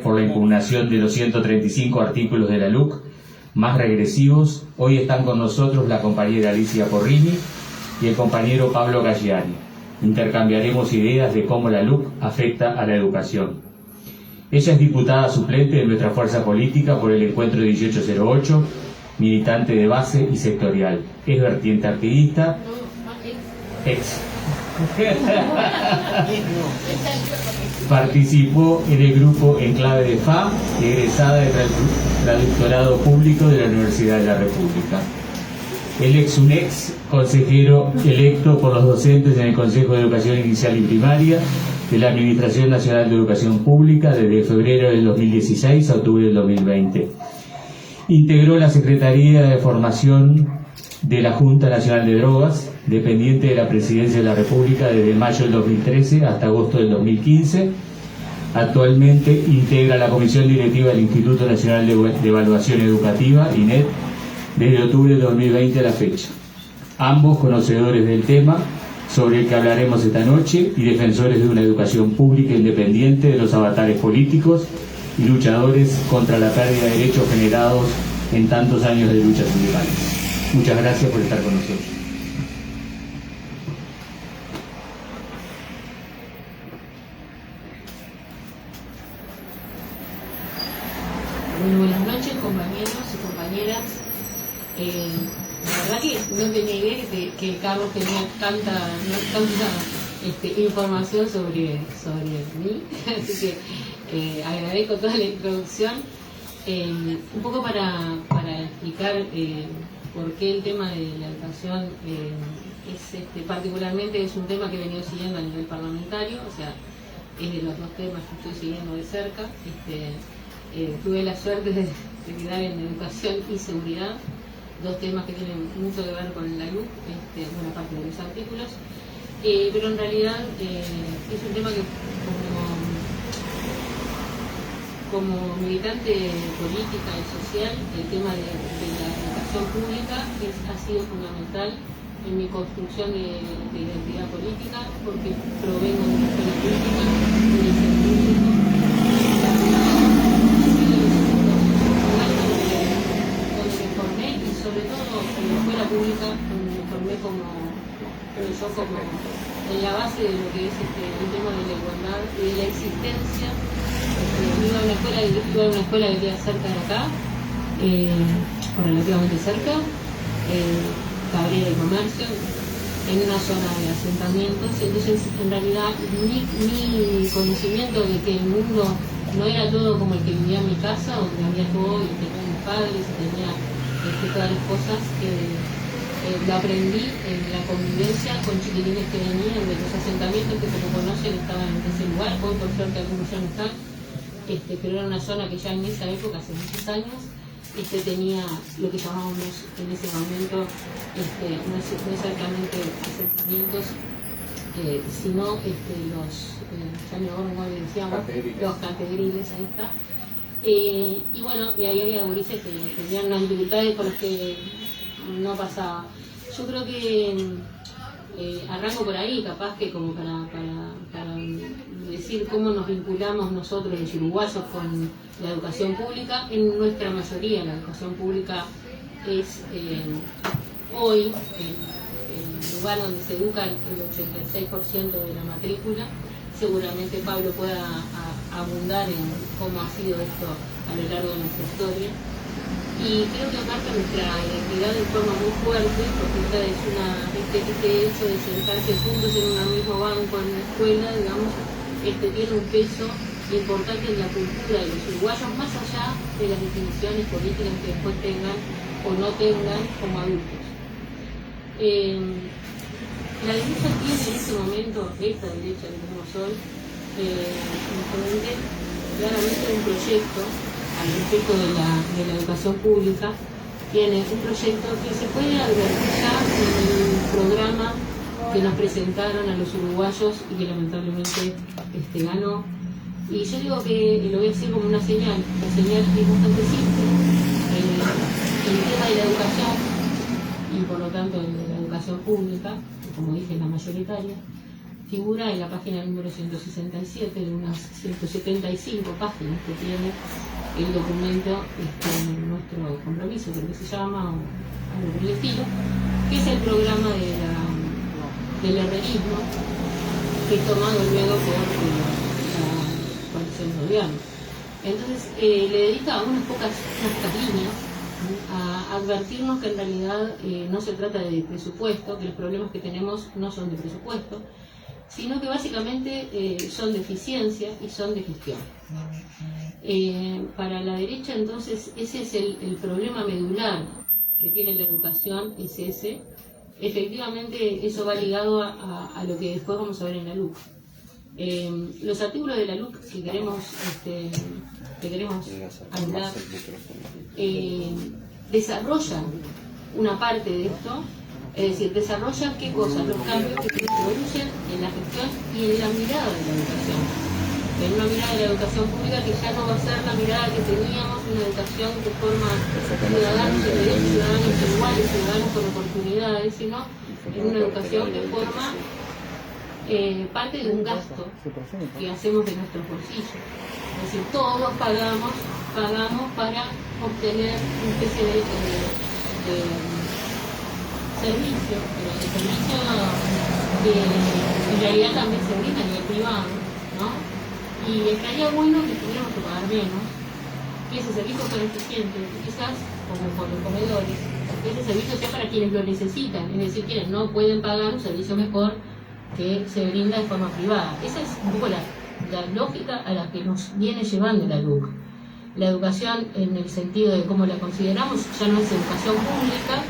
Por la impugnación de los 135 artículos de la LUC más regresivos, hoy están con nosotros la compañera Alicia Porrini y el compañero Pablo Galliani. Intercambiaremos ideas de cómo la LUC afecta a la educación. Ella es diputada suplente de nuestra fuerza política por el encuentro 1808, militante de base y sectorial. Es vertiente activista, Participó en el grupo Enclave de FA, egresada del Traductorado Público de la Universidad de la República. Él es un ex consejero electo por los docentes en el Consejo de Educación Inicial y Primaria de la Administración Nacional de Educación Pública desde febrero del 2016 a octubre del 2020. Integró la Secretaría de Formación de la Junta Nacional de Drogas, dependiente de la Presidencia de la República desde mayo del 2013 hasta agosto del 2015. Actualmente integra la Comisión Directiva del Instituto Nacional de Evaluación Educativa, INED, desde octubre del 2020 a la fecha. Ambos conocedores del tema sobre el que hablaremos esta noche y defensores de una educación pública independiente de los avatares políticos y luchadores contra la pérdida de derechos generados en tantos años de luchas sindicales. Muchas gracias por estar con nosotros. Bueno, buenas noches, compañeros y compañeras. La verdad que no tenía idea que Carlos tenía tanta información sobre mí, así que agradezco toda la introducción. Un poco para explicar por qué el tema de la educación particularmente es un tema que he venido siguiendo a nivel parlamentario, o sea, es de los dos temas que estoy siguiendo de cerca. Tuve la suerte de quedar en educación y seguridad, dos temas que tienen mucho que ver con la LUC, buena parte de los artículos, pero en realidad es un tema que como militante política y social, el tema de la educación pública ha sido fundamental en mi construcción de identidad política, porque provengo de una escuela pública, de liceo público, donde me formé, y sobre todo en la escuela pública, donde me formé en la base de lo que es el tema de la igualdad y de la existencia. Iba a una escuela que queda cerca de acá, o relativamente cerca, Cabrera de Comercio, en una zona de asentamientos. Entonces, en realidad, mi conocimiento de que el mundo no era todo como el que vivía en mi casa, donde había todo y tenía mis padres y tenía todas las cosas, lo aprendí en la convivencia con chiquilines que venían de los asentamientos que, como conocen, estaban en ese lugar. Hoy, por suerte, algunos ya no están, pero era una zona que ya en esa época, hace muchos años, tenía lo que llamábamos en ese momento no exactamente asentamientos, sino ya me acuerdo cómo le decíamos, los categriles, ahí está. Y bueno, y ahí había gurises que tenían unas dificultades con las que no pasaba. Yo creo que arranco por ahí, capaz que como para decir cómo nos vinculamos nosotros los uruguayos con la educación pública. En nuestra mayoría la educación pública es hoy el lugar donde se educa el 86% de la matrícula. Seguramente Pablo pueda abundar en cómo ha sido esto a lo largo de nuestra historia. Y creo que marca nuestra identidad de forma muy fuerte, porque este hecho de sentarse juntos en un mismo banco en la escuela, digamos, tiene un peso importante en la cultura de los uruguayos, más allá de las definiciones políticas que después tengan o no tengan como adultos. La derecha tiene en este momento, esta derecha que tenemos hoy, claramente un proyecto al respecto de la educación pública. Tiene un proyecto que se puede advertir ya en el programa que nos presentaron a los uruguayos y que lamentablemente ganó. Y yo digo que lo voy a decir como una señal. La señal es bastante simple. El tema de la educación, y por lo tanto de la educación pública, como dije, la mayoritaria, figura en la página número 167 de unas 175 páginas que tiene el documento, nuestro compromiso, creo que se llama, o algo por el estilo, que es el programa del herrerismo, que es tomado luego por la coalición de gobierno. Entonces le dedica unas pocas líneas a advertirnos que en realidad no se trata de presupuesto, que los problemas que tenemos no son de presupuesto, sino que básicamente son de eficiencia y son de gestión. Para la derecha, entonces, ese es el problema medular que tiene la educación, es ese. Efectivamente, eso va ligado a lo que después vamos a ver en la LUC. Los artículos de la LUC que queremos hablar desarrollan una parte de esto, es decir, desarrollan qué cosas, los cambios que se producen en la gestión y en la mirada de la educación. En una mirada de la educación pública que ya no va a ser la mirada que teníamos, una educación que forma ciudadanos de derechos, ciudadanos iguales, ciudadanos con oportunidades, sino en una educación que forma parte de un gasto que hacemos de nuestros bolsillos. Es decir, todos pagamos para obtener una especie de servicio, pero el servicio que en realidad también se brinda a nivel privado, ¿no? Y estaría bueno que tuviéramos que pagar menos, que ese servicio fuera eficiente, quizás como por los comedores, que ese servicio sea para quienes lo necesitan, es decir, quienes no pueden pagar un servicio mejor que se brinda de forma privada. Esa es un poco la lógica a la que nos viene llevando la LUC. La educación, en el sentido de cómo la consideramos, ya no es educación pública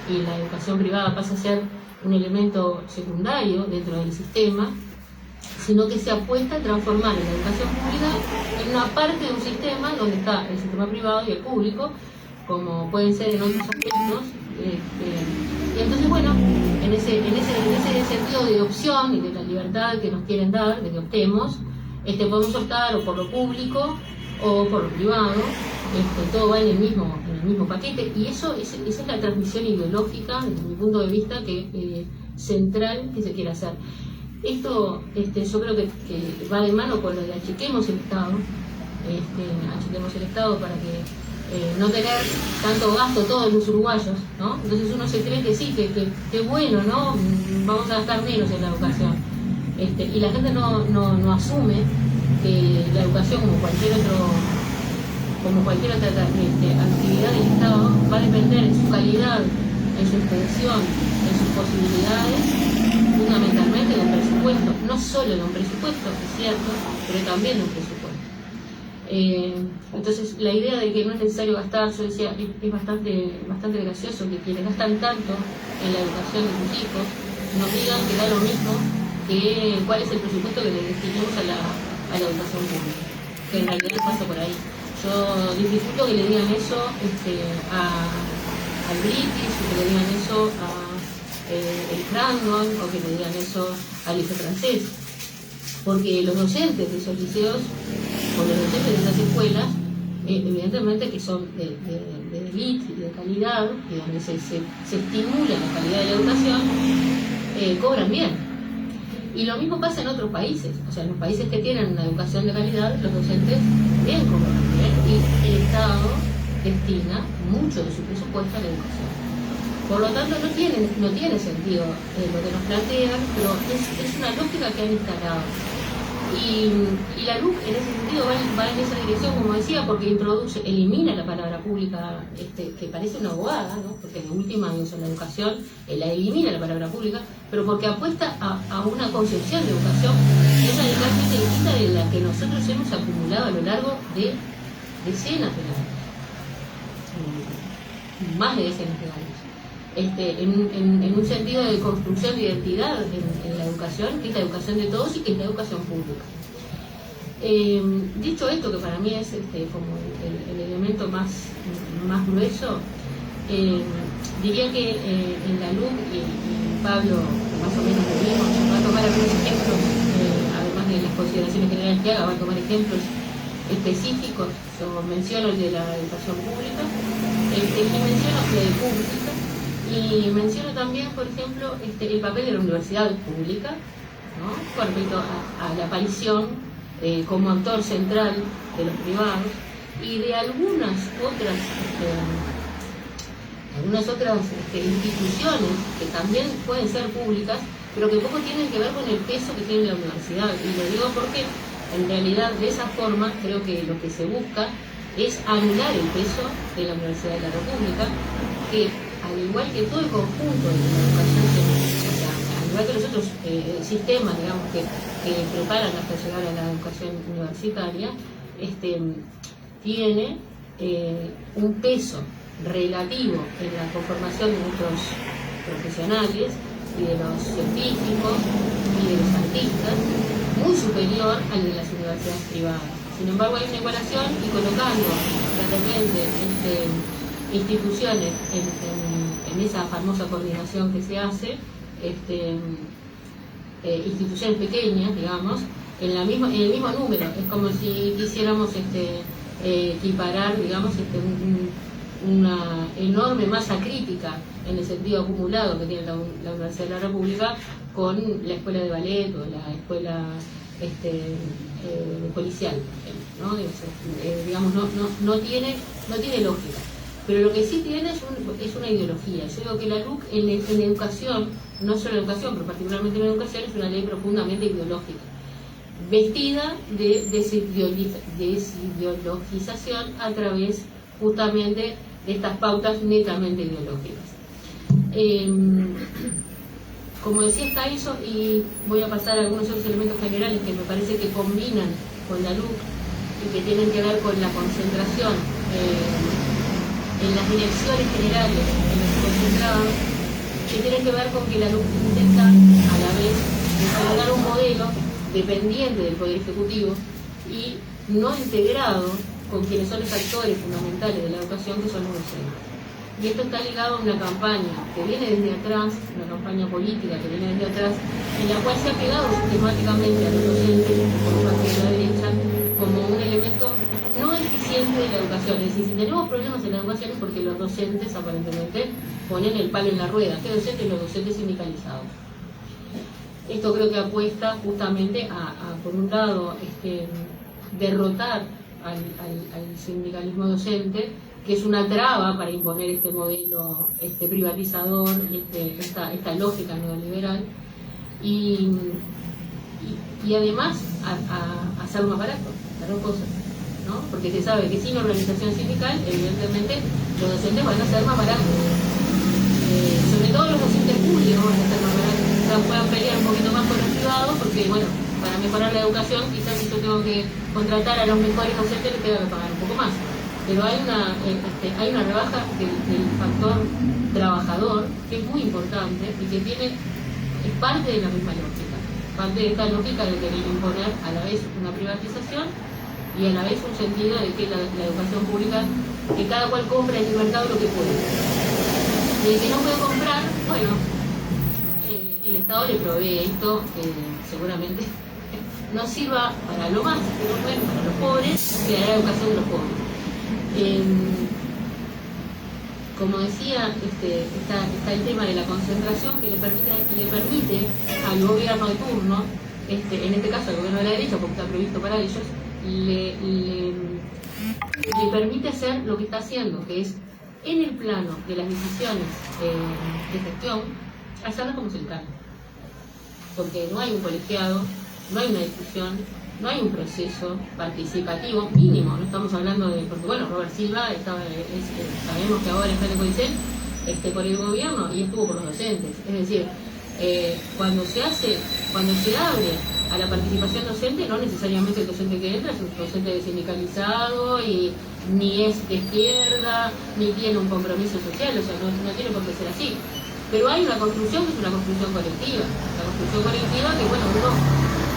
y la educación privada pasa a ser un elemento secundario dentro del sistema, sino que se apuesta a transformar la educación pública en una parte de un sistema donde está el sistema privado y el público, como pueden ser en otros aspectos. Y entonces, bueno, en ese sentido de opción y de la libertad que nos quieren dar, de que optemos, podemos optar o por lo público o por lo privado, todo va en el mismo paquete, y esa es la transmisión ideológica, desde mi punto de vista, central que se quiere hacer. Esto yo creo que va de mano con lo de achiquemos el Estado, para que no tener tanto gasto todos los uruguayos, ¿no? Entonces uno se cree que sí, que bueno, ¿no? Vamos a gastar menos en la educación. Y la gente no asume que la educación, como cualquier otra actividad del Estado, va a depender en su calidad, en su extensión, en sus posibilidades, fundamentalmente de un presupuesto, no solo de un presupuesto, es cierto, pero también de un presupuesto. Entonces, la idea de que no es necesario gastar, yo decía, es bastante gracioso que quienes gastan tanto en la educación de sus hijos nos digan que da lo mismo que cuál es el presupuesto que le destinamos a la educación pública, que en realidad pasa por ahí. Yo dificulto que le digan eso al British, o que le digan eso a el Brandon, o que le digan eso al liceo francés, porque los docentes de esos liceos o los docentes de esas escuelas, evidentemente que son de élite y de calidad, y donde se estimula la calidad de la educación, cobran bien. Y lo mismo pasa en otros países, o sea, en los países que tienen una educación de calidad, los docentes bien cobran bien, y el Estado destina mucho de su presupuesto a la educación. Por lo tanto, no tiene sentido lo que nos plantean, pero es una lógica que han instalado. Y la LUC en ese sentido va en esa dirección, como decía, porque elimina la palabra pública, que parece una bobada, ¿no? Porque de última en la educación la elimina la palabra pública, pero porque apuesta a una concepción de educación que es radicalmente distinta de la que nosotros hemos acumulado a lo largo de decenas de años, más de decenas de años. En un sentido de construcción de identidad en la educación, que es la educación de todos y que es la educación pública. Dicho esto, que para mí es como el elemento más grueso, diría que en la LUC y Pablo, más o menos lo mismo, va a tomar algunos ejemplos, además de las consideraciones generales que haga, va a tomar ejemplos específicos. Yo menciono el de la educación pública, y menciono el de pública. Y menciono también, por ejemplo, el papel de la universidad pública, ¿no? Con respecto a la aparición como actor central de los privados y de algunas otras instituciones que también pueden ser públicas, pero que poco tienen que ver con el peso que tiene la universidad. Y lo digo porque en realidad de esa forma creo que lo que se busca es anular el peso de la Universidad de la República, que al igual que todo el conjunto de la educación, al igual que los otros sistemas, digamos, que preparan hasta llegar a la educación universitaria, tiene un peso relativo en la conformación de nuestros profesionales y de los científicos y de los artistas muy superior al de las universidades privadas. Sin embargo, hay una igualación y colocando de repente instituciones en esa famosa coordinación que se hace, instituciones pequeñas, digamos, en el mismo número. Es como si quisiéramos equiparar, digamos, una enorme masa crítica en el sentido acumulado que tiene la Universidad de la República con la escuela de ballet o la escuela policial, ¿no? Digamos, no tiene lógica. Pero lo que sí tiene es una ideología. Yo digo que la LUC en educación, no solo en educación, pero particularmente en educación, es una ley profundamente ideológica, vestida de desideologización a través justamente de estas pautas netamente ideológicas. Como decía, está eso, y voy a pasar a algunos otros elementos generales que me parece que combinan con la LUC y que tienen que ver con la concentración en las direcciones generales, en los concentrados, que tienen que ver con que la LUC intenta a la vez desarrollar un modelo dependiente del Poder Ejecutivo y no integrado con quienes son los actores fundamentales de la educación, que son los docentes. Y esto está ligado a una campaña que viene desde atrás, una campaña política que viene desde atrás, en la cual se ha pegado sistemáticamente a los docentes por parte de la derecha como un elemento no eficiente de la educación. Es decir, si tenemos problemas en la educación es porque los docentes aparentemente ponen el palo en la rueda. ¿Qué docentes? Los docentes sindicalizados. Esto creo que apuesta justamente a por un lado, derrotar al sindicalismo docente, que es una traba para imponer este modelo privatizador, esta lógica neoliberal, y además a hacer más barato, las dos cosas, ¿no? Porque se sabe que sin organización sindical, evidentemente, los docentes van a ser más baratos. Sobre todo los docentes públicos van a ser más baratos, o sea, puedan pelear un poquito más con los privados, porque, bueno, para mejorar la educación, quizás si yo tengo que contratar a los mejores docentes, les tengo que pagar un poco más. Pero hay una rebaja del factor trabajador, que es muy importante y que es parte de la misma lógica, parte de esta lógica de querer imponer a la vez una privatización y a la vez un sentido de que la educación pública, que cada cual compra en el mercado lo que puede. Y el que no puede comprar, bueno, el Estado le provee esto, seguramente no sirva para lo más, pero bueno, para los pobres, que la educación de los pobres. Como decía, está el tema de la concentración que le permite al gobierno de turno, en este caso al gobierno de la derecha, porque está previsto para ellos, le permite hacer lo que está haciendo, que es en el plano de las decisiones de gestión, hacerlas como se le canta. Porque no hay un colegiado, no hay una discusión, no hay un proceso participativo mínimo. No estamos hablando de, porque bueno, Robert Silva sabemos que ahora está en el CODICEN por el gobierno y estuvo por los docentes. Es decir, cuando se abre a la participación docente, no necesariamente el docente que entra es un docente sindicalizado y ni es de izquierda, ni tiene un compromiso social, o sea, no tiene por qué ser así. Pero hay una construcción que es una construcción colectiva. La construcción colectiva que, bueno,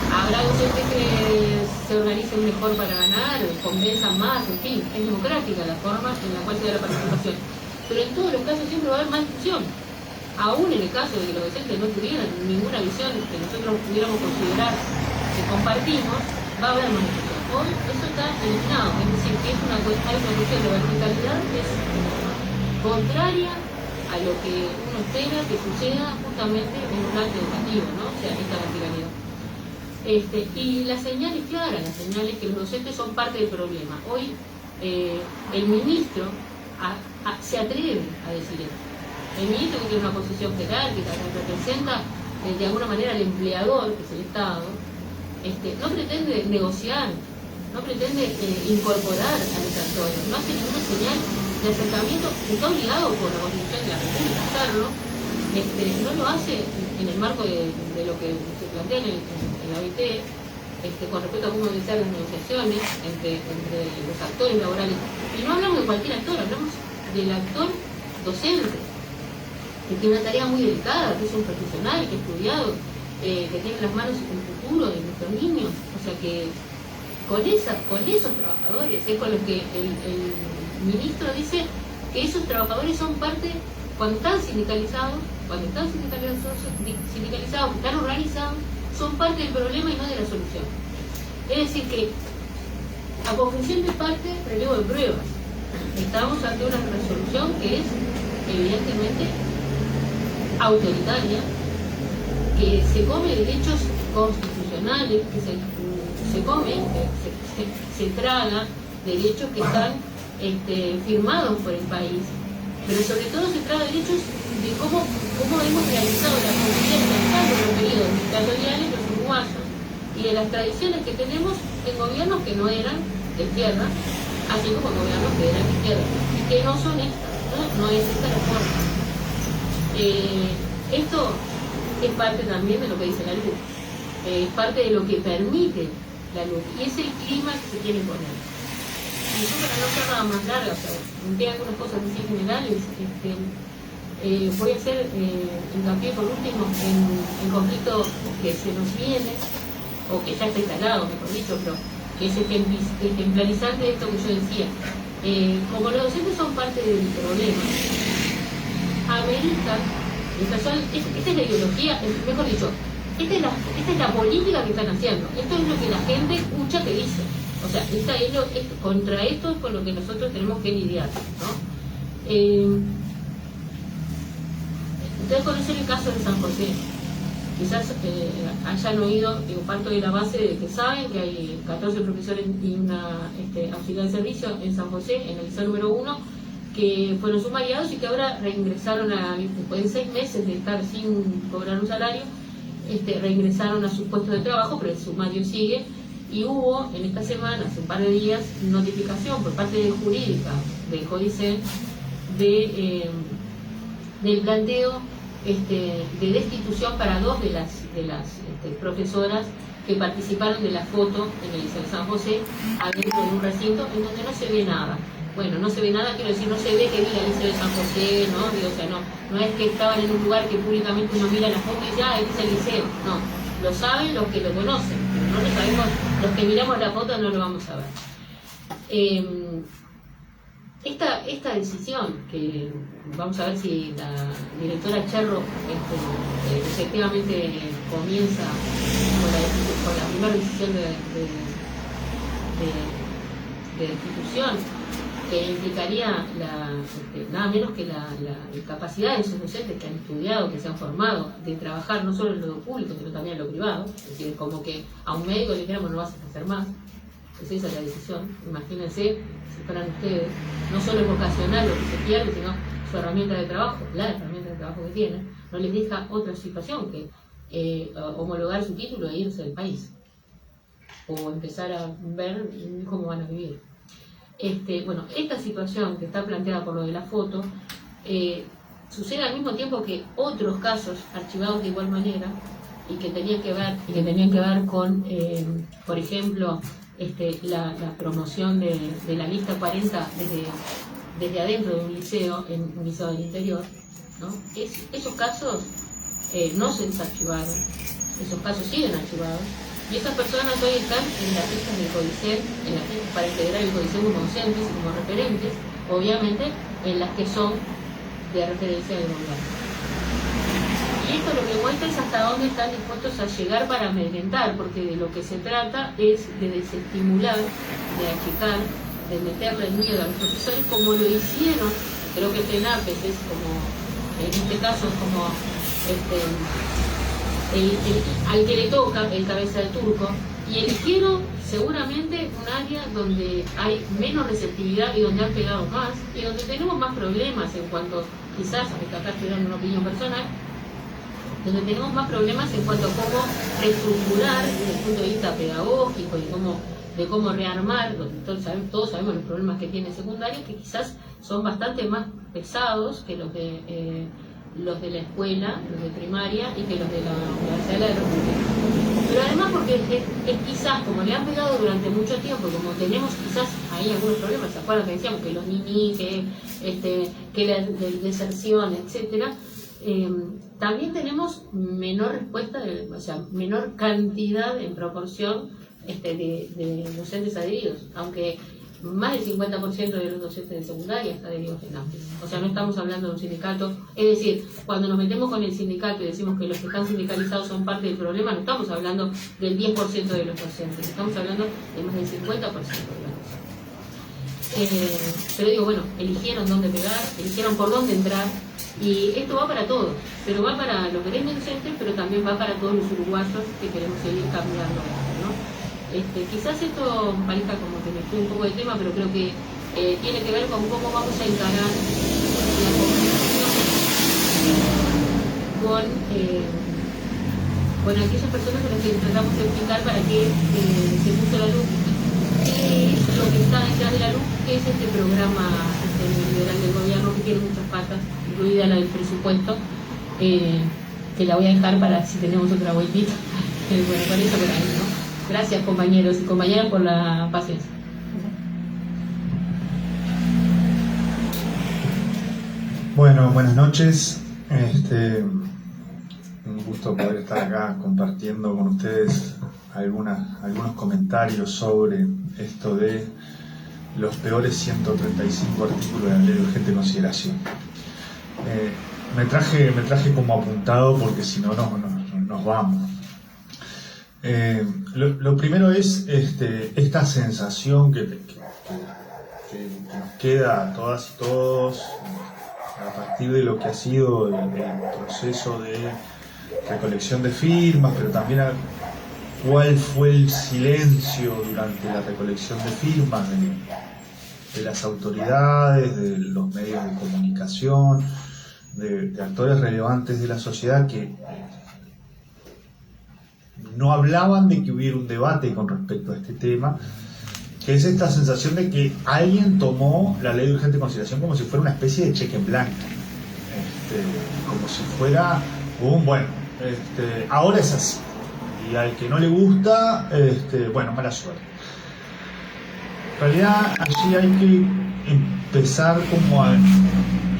habrá docentes que se organicen mejor para ganar, convenzan más, en fin, es democrática la forma en la cual se da la participación. Pero en todos los casos siempre va a haber más discusión. Aún en el caso de que los docentes no tuvieran ninguna visión que nosotros pudiéramos considerar que compartimos, va a haber más discusión. Hoy eso está eliminado, es decir, que hay una cuestión de verticalidad que es contraria a lo que uno espera que suceda justamente en un acto educativo, ¿no? O sea, esta verticalidad. Y la señal es clara, la señal es que los docentes son parte del problema. Hoy el ministro se atreve a decir esto. El ministro, que tiene una posición jerárquica, que representa de alguna manera al empleador, que es el Estado, no pretende negociar, no pretende incorporar a los actores, no hace ninguna señal de acercamiento, está obligado por la Constitución de la República a hacerlo, no lo hace en el marco de lo que se plantea en la OIT, con respecto a cómo deben ser las negociaciones entre los actores laborales. Y no hablamos de cualquier actor, hablamos del actor docente, que tiene una tarea muy delicada, que es un profesional, que ha estudiado, que tiene en las manos el futuro de nuestros niños. O sea que con esos trabajadores es con los que el ministro dice que esos trabajadores son parte, cuando están sindicalizados, que están organizados, son parte del problema y no de la solución. Es decir que, a confesión de parte, relevo de pruebas. Estamos ante una resolución que es evidentemente autoritaria, que se come derechos constitucionales, que se traga derechos que están firmados por el país, pero sobre todo se traga derechos de cómo hemos realizado la convivencia en los periodos dictatoriales, los uruguayos, y de las tradiciones que tenemos en gobiernos que no eran de izquierda, así como gobiernos que eran de izquierda, y que no son estas, no es esta la forma. Esto es parte también de lo que dice la luz, es parte de lo que permite la luz, y es el clima que se quiere poner. Y yo, para no ser nada más larga, o sea, me algunas cosas así generales, voy a hacer hincapié por último en el conflicto que se nos viene, o que ya está instalado, mejor dicho, pero que es ejemplarizante de esto que yo decía. Como los docentes son parte del problema, ameritan, esta es la ideología, mejor dicho, esta es la política que están haciendo, esto es lo que la gente escucha que dice. O sea, contra esto es con lo que nosotros tenemos que lidiar, ¿no? Ustedes conocen el caso de San José. Quizás hayan oído, parto de la base de que saben que hay 14 profesores y una auxiliar de servicio en San José, en el liceo número 1, que fueron sumariados y que ahora reingresaron después de 6 meses de estar sin cobrar un salario, reingresaron a sus puestos de trabajo, pero el sumario sigue. Y hubo en esta semana, hace un par de días, notificación por parte de jurídica del Códice del planteo de destitución para 2 de las profesoras que participaron de la foto en el Liceo de San José, adentro de un recinto en donde no se ve nada. Bueno, no se ve nada, quiero decir, no se ve que mira el Liceo de San José, ¿no? Digo, o sea, no es que estaban en un lugar que públicamente uno mira la foto y ya, este es el liceo. No, lo saben los que lo conocen, pero no lo sabemos, los que miramos la foto no lo vamos a ver. Esta decisión, que vamos a ver si la directora Cherro efectivamente comienza con la primera decisión de destitución, que implicaría nada menos que la capacidad de esos docentes que han estudiado, que se han formado, de trabajar no solo en lo público, sino también en lo privado. Es decir, como que a un médico le dijéramos no vas a hacer más. Pues esa es la decisión. Imagínense, si fueran ustedes, no solo es vocacional lo que se pierde, sino su herramienta de trabajo, la herramienta de trabajo que tienen, no les deja otra situación que homologar su título e irse del país, o empezar a ver cómo van a vivir. Bueno, esta situación que está planteada por lo de la foto sucede al mismo tiempo que otros casos archivados de igual manera y que tenían que ver con, por ejemplo, la promoción de la lista 40 desde adentro de un liceo, en un liceo del interior, ¿no? Esos casos no se desarchivaron, esos casos siguen archivados, y esas personas hoy están en las listas del CODICEN, para integrar el CODICEN como docentes y como referentes, obviamente en las que son de referencia del gobierno. Y esto lo que muestra es hasta dónde están dispuestos a llegar para amedrentar, porque de lo que se trata es de desestimular, de achicar, de meterle el miedo a los profesores, como lo hicieron, creo que FENAPES es como, en este caso es como al que le toca el cabeza de turco, y eligieron seguramente un área donde hay menos receptividad y donde han pegado más, y donde tenemos más problemas en cuanto, quizás, acá estoy dando una opinión personal, donde tenemos más problemas en cuanto a cómo reestructurar desde el punto de vista pedagógico y de cómo rearmar, todos sabemos los problemas que tiene secundaria, que quizás son bastante más pesados que los de la escuela, los de primaria y que los de la Universidad de la República. Pero además porque es quizás, como le han pegado durante mucho tiempo, como tenemos quizás ahí algunos problemas, ¿se acuerdan que decíamos que los niños, que la deserción, etcétera? También tenemos menor respuesta, o sea, menor cantidad en proporción de docentes adheridos, aunque más del 50% de los docentes de secundaria está adheridos en AMPES. O sea, no estamos hablando de un sindicato, es decir, cuando nos metemos con el sindicato y decimos que los que están sindicalizados son parte del problema, no estamos hablando del 10% de los docentes, estamos hablando de más del 50% de los docentes. Pero digo, bueno, eligieron dónde pegar, eligieron por dónde entrar, y esto va para todos, pero va para los gremios docentes, pero también va para todos los uruguayos que queremos seguir cambiando esto, ¿no? Quizás esto parezca como que me fui un poco de tema, pero creo que tiene que ver con cómo vamos a encarar la comunicación con aquellas personas a las que tratamos de explicar para qué se puso la luz, qué es lo que está detrás de la luz, qué es este programa liberal del gobierno que tiene muchas patas, incluida la del presupuesto, que la voy a dejar para si tenemos otra vueltita. Bueno, con eso por ahí, ¿no? Gracias, compañeros y compañeras, por la paciencia. Bueno, buenas noches. Un gusto poder estar acá compartiendo con ustedes algunos comentarios sobre esto de los peores 135 artículos de la Ley de Urgente Consideración. Me traje como apuntado porque si no nos vamos. Lo primero es esta sensación que nos queda a todas y todos a partir de lo que ha sido el proceso de recolección de firmas, pero también cuál fue el silencio durante la recolección de firmas de las autoridades, de los medios de comunicación, de actores relevantes de la sociedad que no hablaban de que hubiera un debate con respecto a este tema, que es esta sensación de que alguien tomó la Ley de Urgente Consideración como si fuera una especie de cheque en blanco, como si fuera ahora es así, y al que no le gusta, mala suerte. En realidad allí hay que empezar como a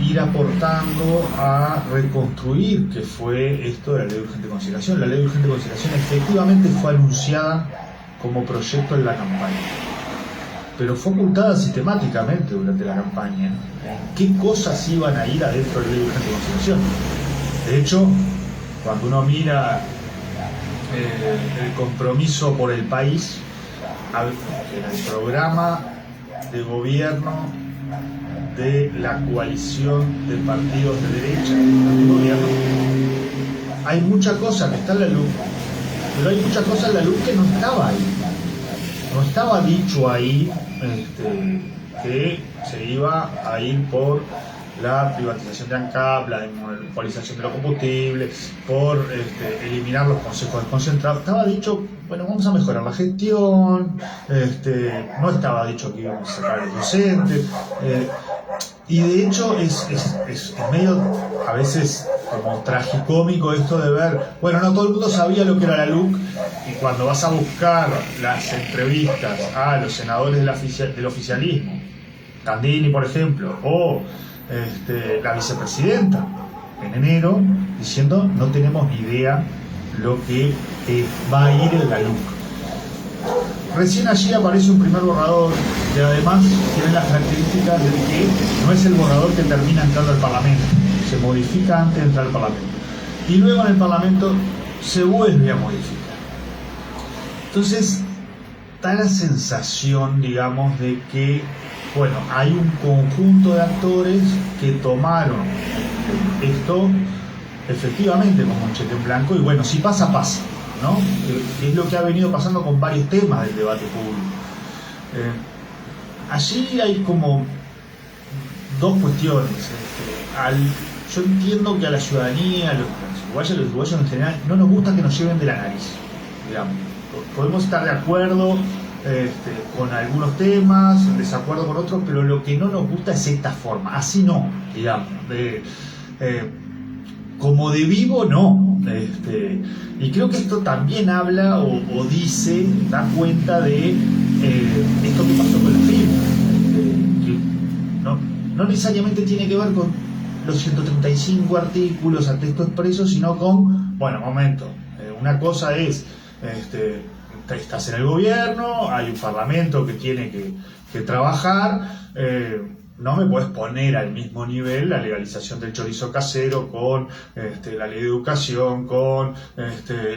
ir aportando a reconstruir qué fue esto de la Ley de Urgente Consideración. La Ley de Urgente Consideración efectivamente fue anunciada como proyecto en la campaña, pero fue ocultada sistemáticamente durante la campaña. ¿Qué cosas iban a ir adentro de la Ley de Urgente Consideración? De hecho, cuando uno mira el compromiso por el país, en el programa de gobierno de la coalición de partidos de derecha del gobierno, hay mucha cosa que está en la luz, pero hay mucha cosa en la luz que no estaba ahí. No estaba dicho ahí que se iba a ir por la privatización de ANCAP, la monopolización de los combustibles, por eliminar los consejos desconcentrados. Estaba dicho, bueno, vamos a mejorar la gestión, no estaba dicho que íbamos a sacar a los docentes, y de hecho es medio a veces como tragicómico esto de ver, bueno, no todo el mundo sabía lo que era la LUC, y cuando vas a buscar las entrevistas a los senadores del oficialismo, Candini por ejemplo, o la vicepresidenta en enero, diciendo no tenemos ni idea lo que va a ir en la LUC. Recién allí aparece un primer borrador que además tiene las características de que no es el borrador que termina entrando al Parlamento, se modifica antes de entrar al Parlamento y luego en el Parlamento se vuelve a modificar. Entonces da la sensación, digamos, de que hay un conjunto de actores que tomaron esto efectivamente como un cheque en blanco, y bueno, si pasa, pasa, ¿no? Que es lo que ha venido pasando con varios temas del debate público. Allí hay como dos cuestiones. Yo entiendo que a la ciudadanía, a los uruguayos en general, no nos gusta que nos lleven de la nariz, digamos. Podemos estar de acuerdo con algunos temas, en desacuerdo con otros, pero lo que no nos gusta es esta forma, así no, digamos, como de vivo no. Y creo que esto también habla o dice, da cuenta de esto que pasó con la firma, que no necesariamente tiene que ver con los 135 artículos a texto expreso, sino con, bueno, momento, una cosa es, estás en el gobierno, hay un parlamento que tiene que trabajar, no me puedes poner al mismo nivel la legalización del chorizo casero con la ley de educación, con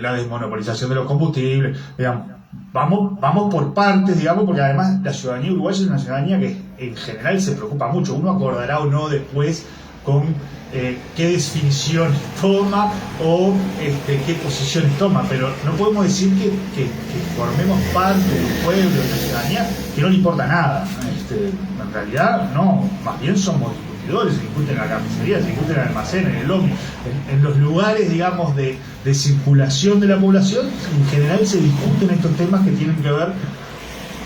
la desmonopolización de los combustibles, digamos. Vamos por partes, digamos, porque además la ciudadanía uruguaya es una ciudadanía que en general se preocupa mucho. Uno acordará o no después con qué definiciones toma o qué posiciones toma, pero no podemos decir que formemos parte del pueblo, de la ciudadanía, que no le importa nada. En realidad, no, más bien somos discutidores, se discuten en la carnicería, se discuten en el almacén, en el ómnibus, en los lugares, digamos, de circulación de la población, en general se discuten estos temas que tienen que ver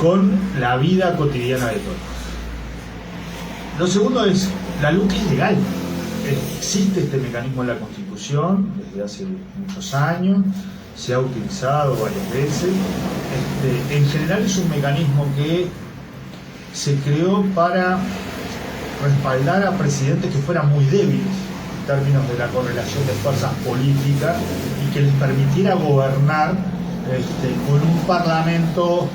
con la vida cotidiana de todos. Lo segundo es, la LUC es legal. Existe este mecanismo en la Constitución desde hace muchos años, se ha utilizado varias veces. En general es un mecanismo que se creó para respaldar a presidentes que fueran muy débiles en términos de la correlación de fuerzas políticas y que les permitiera gobernar con un parlamento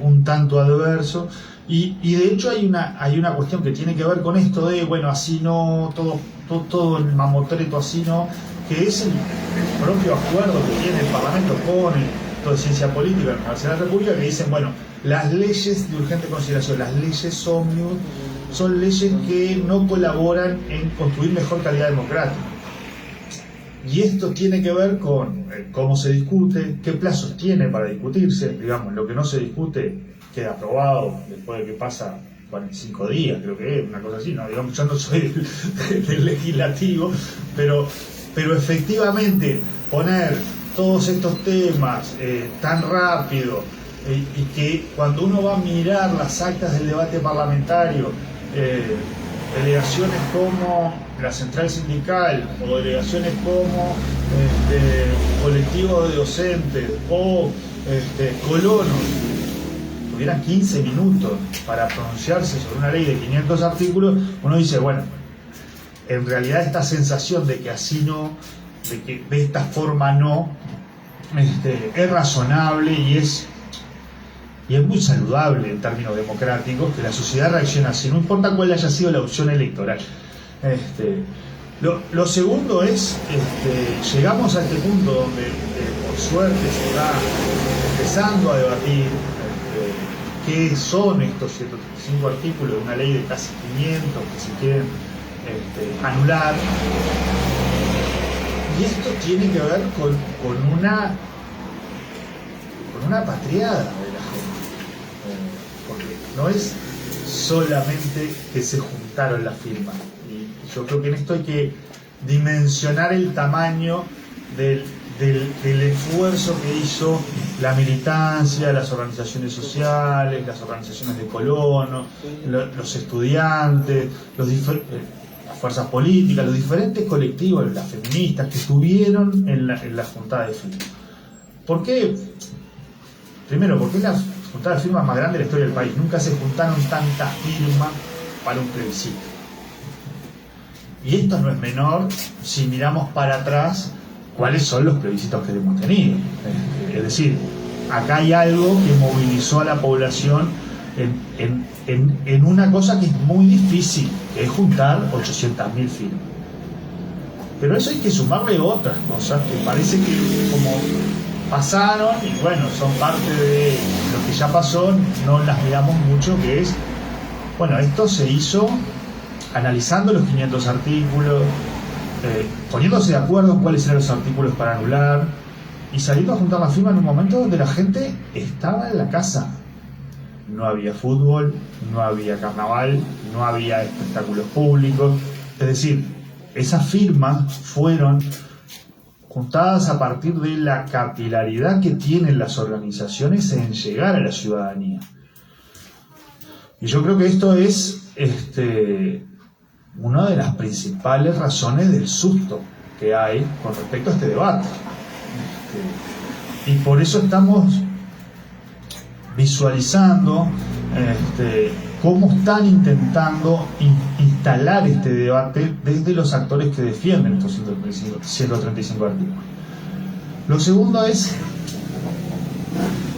un tanto adverso. Y de hecho hay una cuestión que tiene que ver con esto de, bueno, así no, todo el mamotreto así no, que es el propio acuerdo que tiene el Parlamento con el Instituto de Ciencia Política de la Universidad de la República, que dicen, bueno, las leyes de urgente consideración, las leyes ómnibus, son leyes que no colaboran en construir mejor calidad democrática. Y esto tiene que ver con cómo se discute, qué plazos tiene para discutirse, digamos, lo que no se discute queda aprobado después de que pasa 45 días, creo que es una cosa así, no, digamos, yo no soy del legislativo, pero efectivamente poner todos estos temas tan rápido y que cuando uno va a mirar las actas del debate parlamentario, delegaciones como la central sindical o delegaciones como colectivo de docentes o colonos tuvieran 15 minutos para pronunciarse sobre una ley de 500 artículos, uno dice, bueno, en realidad esta sensación de que así no, de que de esta forma no, es razonable y es muy saludable en términos democráticos que la sociedad reaccione así, no importa cuál haya sido la opción electoral. Lo segundo es, llegamos a este punto donde por suerte se está empezando a debatir qué son estos 135 artículos de una ley de casi 500 que se quieren anular. Y esto tiene que ver con una patriada de la gente, porque no es solamente que se juntaron las firmas, y yo creo que en esto hay que dimensionar el tamaño del esfuerzo que hizo la militancia, las organizaciones sociales, las organizaciones de colonos, los estudiantes, las fuerzas políticas, los diferentes colectivos, las feministas que estuvieron en la juntada de firmas. ¿Por qué? Primero, porque es la juntada de firmas más grande de la historia del país. Nunca se juntaron tantas firmas para un plebiscito. Y esto no es menor si miramos para atrás cuáles son los plebiscitos que hemos tenido. Es decir, acá hay algo que movilizó a la población en una cosa que es muy difícil, que es juntar 800.000 firmas. Pero eso hay que sumarle otras cosas que parece que como pasaron y bueno, son parte de lo que ya pasó, no las miramos mucho, que es, bueno, esto se hizo analizando los 500 artículos, poniéndose de acuerdo en cuáles eran los artículos para anular y saliendo a juntar la firma en un momento donde la gente estaba en la casa. No había fútbol, no había carnaval, no había espectáculos públicos. Es decir, esas firmas fueron juntadas a partir de la capilaridad que tienen las organizaciones en llegar a la ciudadanía. Y yo creo que esto es una de las principales razones del susto que hay con respecto a este debate. Y por eso estamos visualizando cómo están intentando instalar este debate desde los actores que defienden estos 135 artículos. Lo segundo es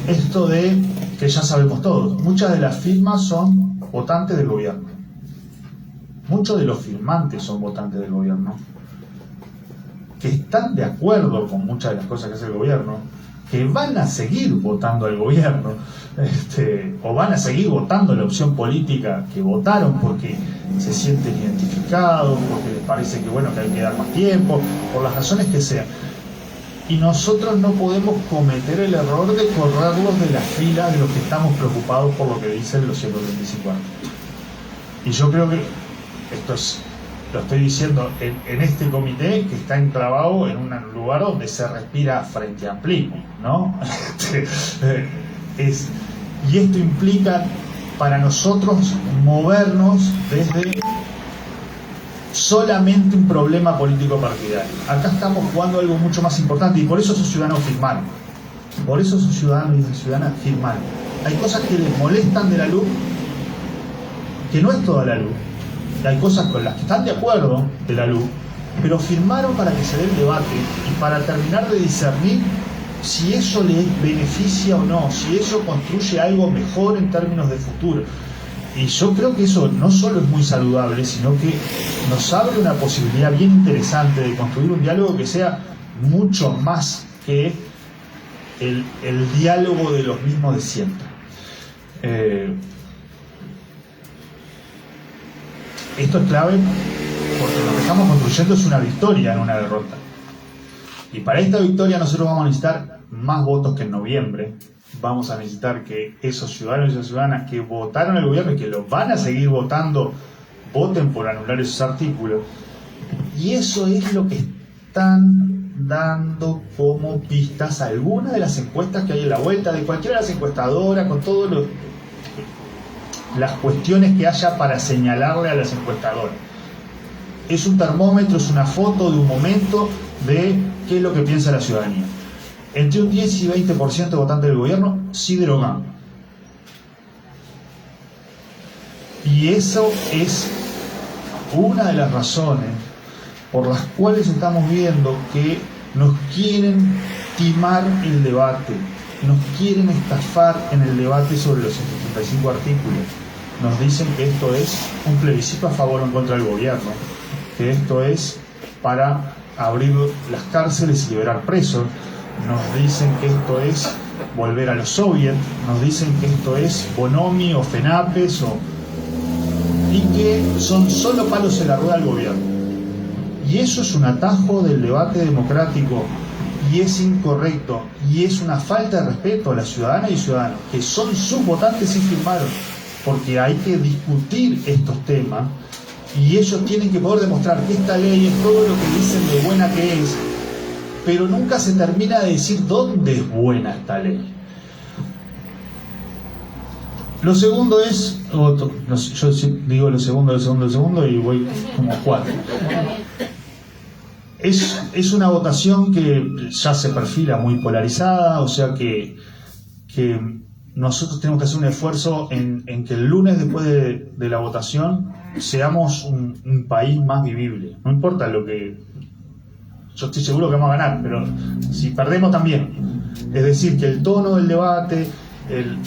esto de que ya sabemos todos, muchas de las firmas son votantes del gobierno. Muchos de los firmantes son votantes del gobierno, que están de acuerdo con muchas de las cosas que hace el gobierno, que van a seguir votando al gobierno, o van a seguir votando la opción política que votaron porque se sienten identificados, porque les parece que bueno, que hay que dar más tiempo, por las razones que sean. Y nosotros no podemos cometer el error de correrlos de las filas de los que estamos preocupados por lo que dicen los 135 años. Y yo creo que lo estoy diciendo en este comité que está enclavado en un lugar donde se respira frente amplismo, ¿no? Y esto implica para nosotros movernos desde solamente un problema político partidario. Acá estamos jugando algo mucho más importante y por eso esos ciudadanos firmaron. Por eso esos ciudadanos y ciudadanas firmaron. Hay cosas que les molestan de la LUC, que no es toda la LUC. Hay cosas con las que están de acuerdo de la LUC, pero firmaron para que se dé el debate y para terminar de discernir si eso les beneficia o no, si eso construye algo mejor en términos de futuro. Y yo creo que eso no solo es muy saludable, sino que nos abre una posibilidad bien interesante de construir un diálogo que sea mucho más que el diálogo de los mismos de siempre. Esto es clave porque lo que estamos construyendo es una victoria en una derrota. Y para esta victoria nosotros vamos a necesitar más votos que en noviembre. Vamos a necesitar que esos ciudadanos y esas ciudadanas que votaron al gobierno y que lo van a seguir votando, voten por anular esos artículos. Y eso es lo que están dando como pistas algunas de las encuestas que hay en la vuelta, de cualquiera de las encuestadoras, con todas las cuestiones que haya para señalarle a las encuestadoras. Es un termómetro, es una foto de un momento de qué es lo que piensa la ciudadanía. Entre un 10 y 20% de votantes del gobierno sí derogan. Y eso es una de las razones por las cuales estamos viendo que nos quieren timar el debate, nos quieren estafar en el debate sobre los 135 artículos. Nos dicen que esto es un plebiscito a favor o en contra del gobierno, que esto es para abrir las cárceles y liberar presos. Nos dicen que esto es volver a los soviets, nos dicen que esto es Bonomi o FENAPES, y que son solo palos en la rueda del gobierno. Y eso es un atajo del debate democrático y es incorrecto y es una falta de respeto a las ciudadanas y ciudadanos que son sus votantes y firmaron, porque hay que discutir estos temas y ellos tienen que poder demostrar que esta ley es todo lo que dicen de buena que es, pero nunca se termina de decir dónde es buena esta ley. Lo segundo es, yo digo lo segundo y voy como 4. Es una votación que ya se perfila muy polarizada, o sea que nosotros tenemos que hacer un esfuerzo en que el lunes después de la votación seamos un país más vivible. No importa lo que... Yo estoy seguro que vamos a ganar, pero si perdemos también. Es decir, que el tono del debate,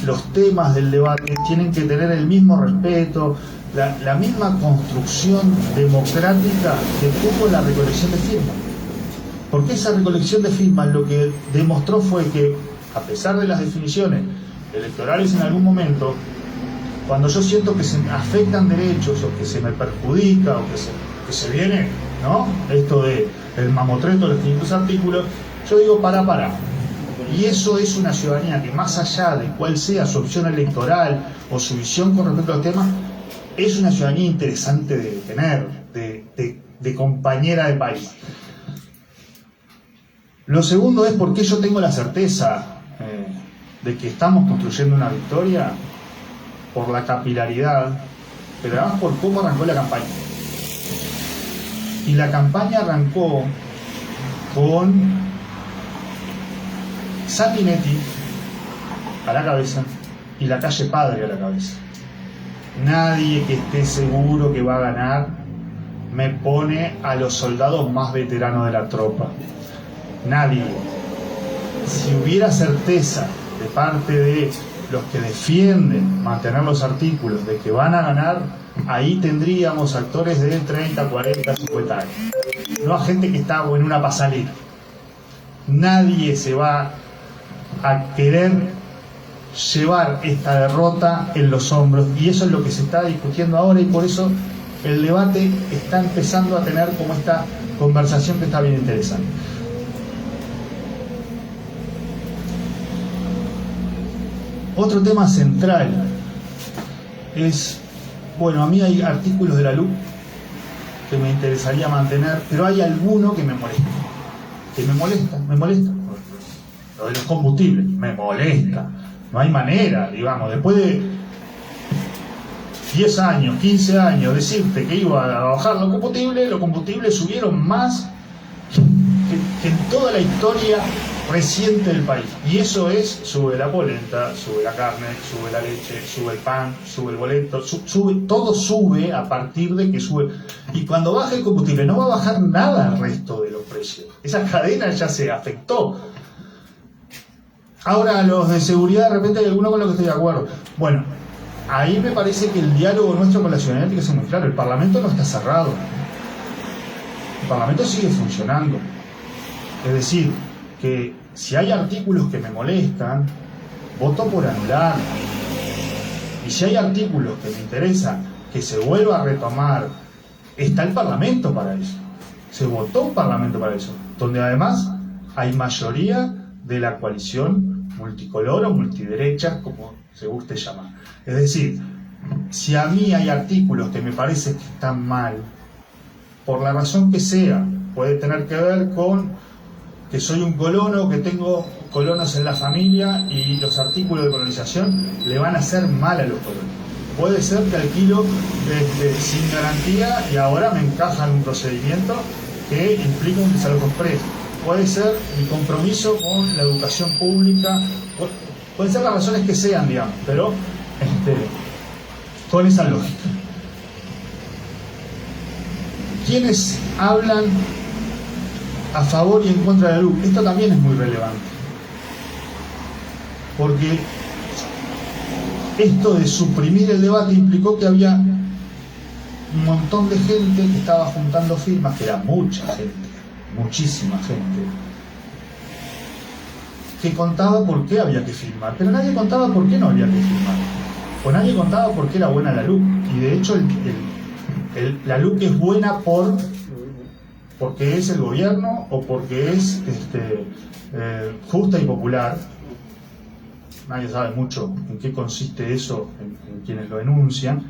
los temas del debate tienen que tener el mismo respeto, la misma construcción democrática que tuvo la recolección de firmas. Porque esa recolección de firmas lo que demostró fue que, a pesar de las definiciones electorales en algún momento, cuando yo siento que se me afectan derechos o que se me perjudica o que se viene ¿no? Esto de el mamotreto de los 500 artículos, yo digo para. Y eso es una ciudadanía que, más allá de cuál sea su opción electoral o su visión con respecto al tema, es una ciudadanía interesante de tener, de compañera de país. Lo segundo es por qué yo tengo la certeza de que estamos construyendo una victoria, por la capilaridad, pero además por cómo arrancó la campaña. Y la campaña arrancó con Sanguinetti a la cabeza y la calle Padre a la cabeza. Nadie que esté seguro que va a ganar me pone a los soldados más veteranos de la tropa. Nadie. Si hubiera certeza de parte de los que defienden mantener los artículos de que van a ganar, ahí tendríamos actores de 30, 40, 50 años. No a gente que está en una pasalera. Nadie se va a querer llevar esta derrota en los hombros, y eso es lo que se está discutiendo ahora, y por eso el debate está empezando a tener como esta conversación que está bien interesante. Otro tema central es, bueno, a mí hay artículos de la LUC que me interesaría mantener, pero hay alguno que me molesta. Lo de los combustibles, me molesta. No hay manera, digamos, después de 10 años, 15 años, decirte que iba a bajar los combustibles subieron más que en toda la historia reciente del país. Y eso es, sube la polenta, sube la carne, sube la leche, sube el pan, sube el boleto, todo sube a partir de que sube. Y cuando baja el combustible no va a bajar nada el resto de los precios. Esa cadena ya se afectó. Ahora, los de seguridad, de repente hay alguno con lo que estoy de acuerdo. Bueno, ahí me parece que el diálogo nuestro con la ciudadanía tiene que ser muy claro. El Parlamento no está cerrado. El Parlamento sigue funcionando. Es decir, que si hay artículos que me molestan, voto por anular. Y si hay artículos que me interesan que se vuelva a retomar, está el Parlamento para eso. Se votó un Parlamento para eso, donde además hay mayoría de la coalición multicolor o multiderecha, como se guste llamar. Es decir, si a mí hay artículos que me parece que están mal, por la razón que sea, puede tener que ver con que soy un colono, que tengo colonos en la familia y los artículos de colonización le van a hacer mal a los colonos. Puede ser que alquilo sin garantía y ahora me encajan un procedimiento que implica un desalojo expreso. Puede ser mi compromiso con la educación pública, pueden ser las razones que sean, digamos, pero con esa lógica. ¿Quiénes hablan a favor y en contra de la LUC? Esto también es muy relevante, porque esto de suprimir el debate implicó que había un montón de gente que estaba juntando firmas, que era mucha gente, muchísima gente, que contaba por qué había que firmar, pero nadie contaba por qué no había que firmar, o nadie contaba por qué era buena la LUC. Y de hecho la LUC es buena porque es el gobierno o porque es justa y popular. Nadie sabe mucho en qué consiste eso en quienes lo enuncian.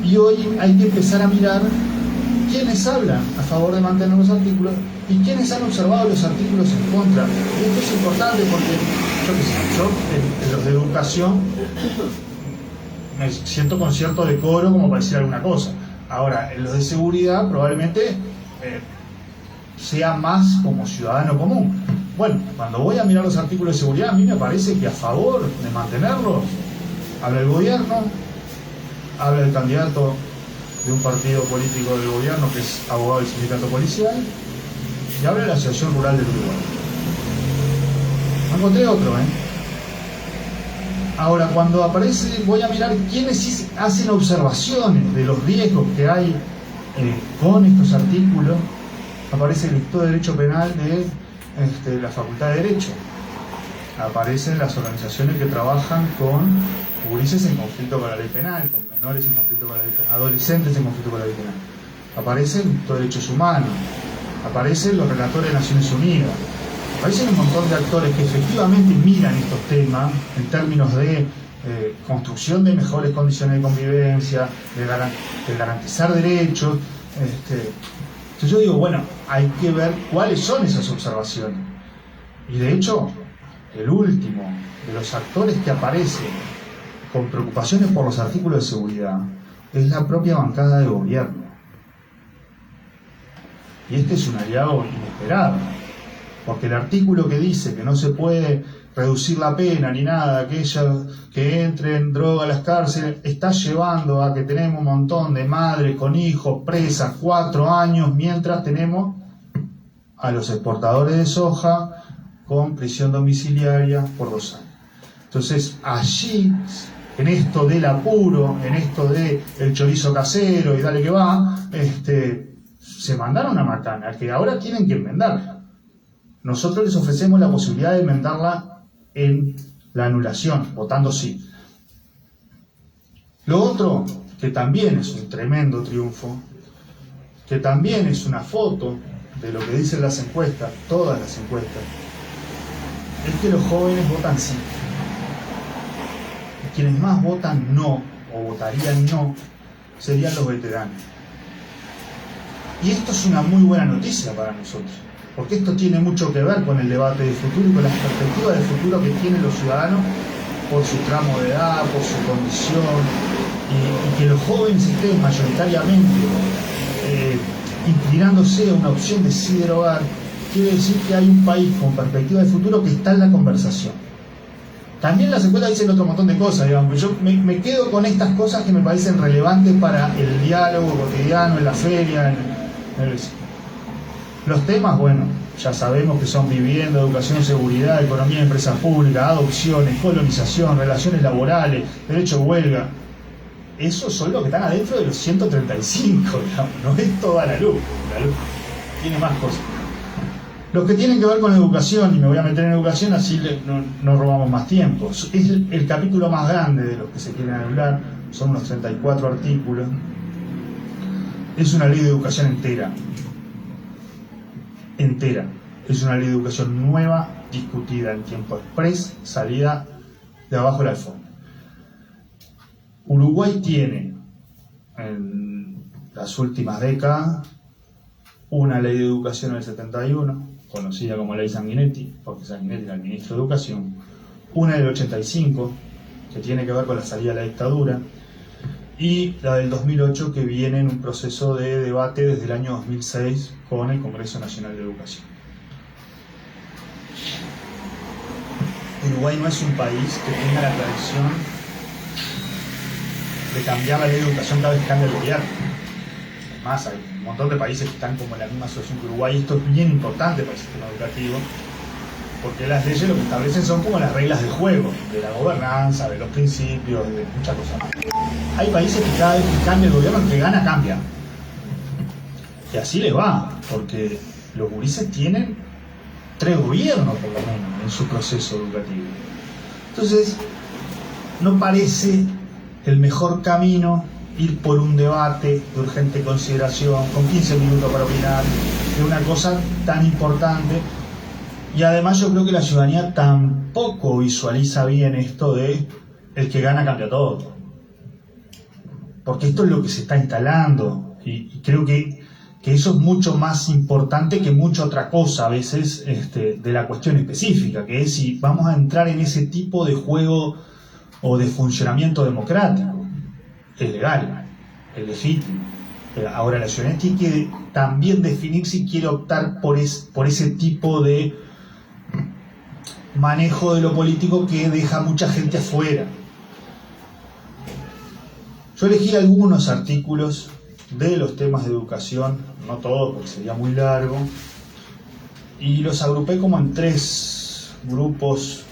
Y hoy hay que empezar a mirar quiénes hablan a favor de mantener los artículos y quiénes han observado los artículos en contra. Y esto es importante porque yo en los de educación me siento con cierto decoro como para decir alguna cosa. Ahora, en los de seguridad probablemente sea más como ciudadano común. Bueno, cuando voy a mirar los artículos de seguridad, a mí me parece que a favor de mantenerlos habla el gobierno, habla el candidato de un partido político del gobierno que es abogado del sindicato policial, y habla la Asociación Rural del Uruguay. No encontré otro, Ahora, cuando aparece, voy a mirar quiénes hacen observaciones de los riesgos que hay con estos artículos. Aparece el Instituto de Derecho Penal de la Facultad de Derecho. Aparecen las organizaciones que trabajan con gurises en conflicto con la ley penal, con menores en conflicto con la ley penal, adolescentes en conflicto con la ley penal. Aparecen los derechos humanos, aparecen los relatores de Naciones Unidas, aparecen un montón de actores que efectivamente miran estos temas en términos de construcción de mejores condiciones de convivencia, de garantizar derechos. Entonces yo digo, bueno, hay que ver cuáles son esas observaciones. Y de hecho, el último de los actores que aparece con preocupaciones por los artículos de seguridad es la propia bancada de gobierno. Y este es un aliado inesperado, porque el artículo que dice que no se puede reducir la pena ni nada, aquellos que entren droga a las cárceles, está llevando a que tenemos un montón de madres con hijos presas 4 años, mientras tenemos a los exportadores de soja con prisión domiciliaria por 2 años. Entonces allí, en esto del apuro, en esto de el chorizo casero y dale que va, se mandaron una macana que ahora tienen que enmendarla. Nosotros les ofrecemos la posibilidad de enmendarla en la anulación, votando sí. Lo otro, que también es un tremendo triunfo, que también es una foto de lo que dicen las encuestas, todas las encuestas, es que los jóvenes votan sí. Y quienes más votan no, o votarían no, serían los veteranos. Y esto es una muy buena noticia para nosotros, porque esto tiene mucho que ver con el debate de futuro y con las perspectivas de futuro que tienen los ciudadanos por su tramo de edad, por su condición, y que los jóvenes estén mayoritariamente inclinándose a una opción de sí derogar, quiere decir que hay un país con perspectiva de futuro que está en la conversación. También las encuestas dicen otro montón de cosas, digamos. Yo me quedo con estas cosas que me parecen relevantes para el diálogo cotidiano, en la feria, los temas, bueno, ya sabemos que son vivienda, educación, seguridad, economía, empresa pública, adopciones, colonización, relaciones laborales, derecho de huelga. Esos son los que están adentro de los 135, digamos, no es toda la luz tiene más cosas. Los que tienen que ver con educación, y me voy a meter en educación, así no robamos más tiempo. Es el capítulo más grande de los que se quieren anular, son unos 34 artículos. Es una ley de educación entera. Es una ley de educación nueva, discutida en tiempo express, salida de abajo de la alfombra. Uruguay tiene, en las últimas décadas, una ley de educación en el 71, conocida como ley Sanguinetti, porque Sanguinetti era el ministro de Educación, una del 85, que tiene que ver con la salida de la dictadura, y la del 2008, que viene en un proceso de debate desde el año 2006 con el Congreso Nacional de Educación. Uruguay no es un país que tenga la tradición de cambiar la ley de educación cada vez que cambia el gobierno. Además, hay un montón de países que están como en la misma situación que Uruguay. Esto es bien importante para el sistema educativo, porque las leyes lo que establecen son como las reglas de juego, de la gobernanza, de los principios, de muchas cosas más. Hay países que cada vez que cambia el gobierno, el que gana, cambia. Y así les va, porque los gurises tienen 3 gobiernos, por lo menos, en su proceso educativo. Entonces, no parece el mejor camino ir por un debate de urgente consideración, con 15 minutos para opinar, de una cosa tan importante. Y además yo creo que la ciudadanía tampoco visualiza bien esto de el que gana cambia todo. Porque esto es lo que se está instalando, y creo que eso es mucho más importante que mucha otra cosa a veces de la cuestión específica, que es si vamos a entrar en ese tipo de juego o de funcionamiento democrático. Es legal, es legítimo. Ahora la ciudadanía tiene que también definir si quiere optar por ese tipo de manejo de lo político que deja mucha gente afuera. Yo elegí algunos artículos de los temas de educación, no todos porque sería muy largo, y los agrupé como en 3 grupos.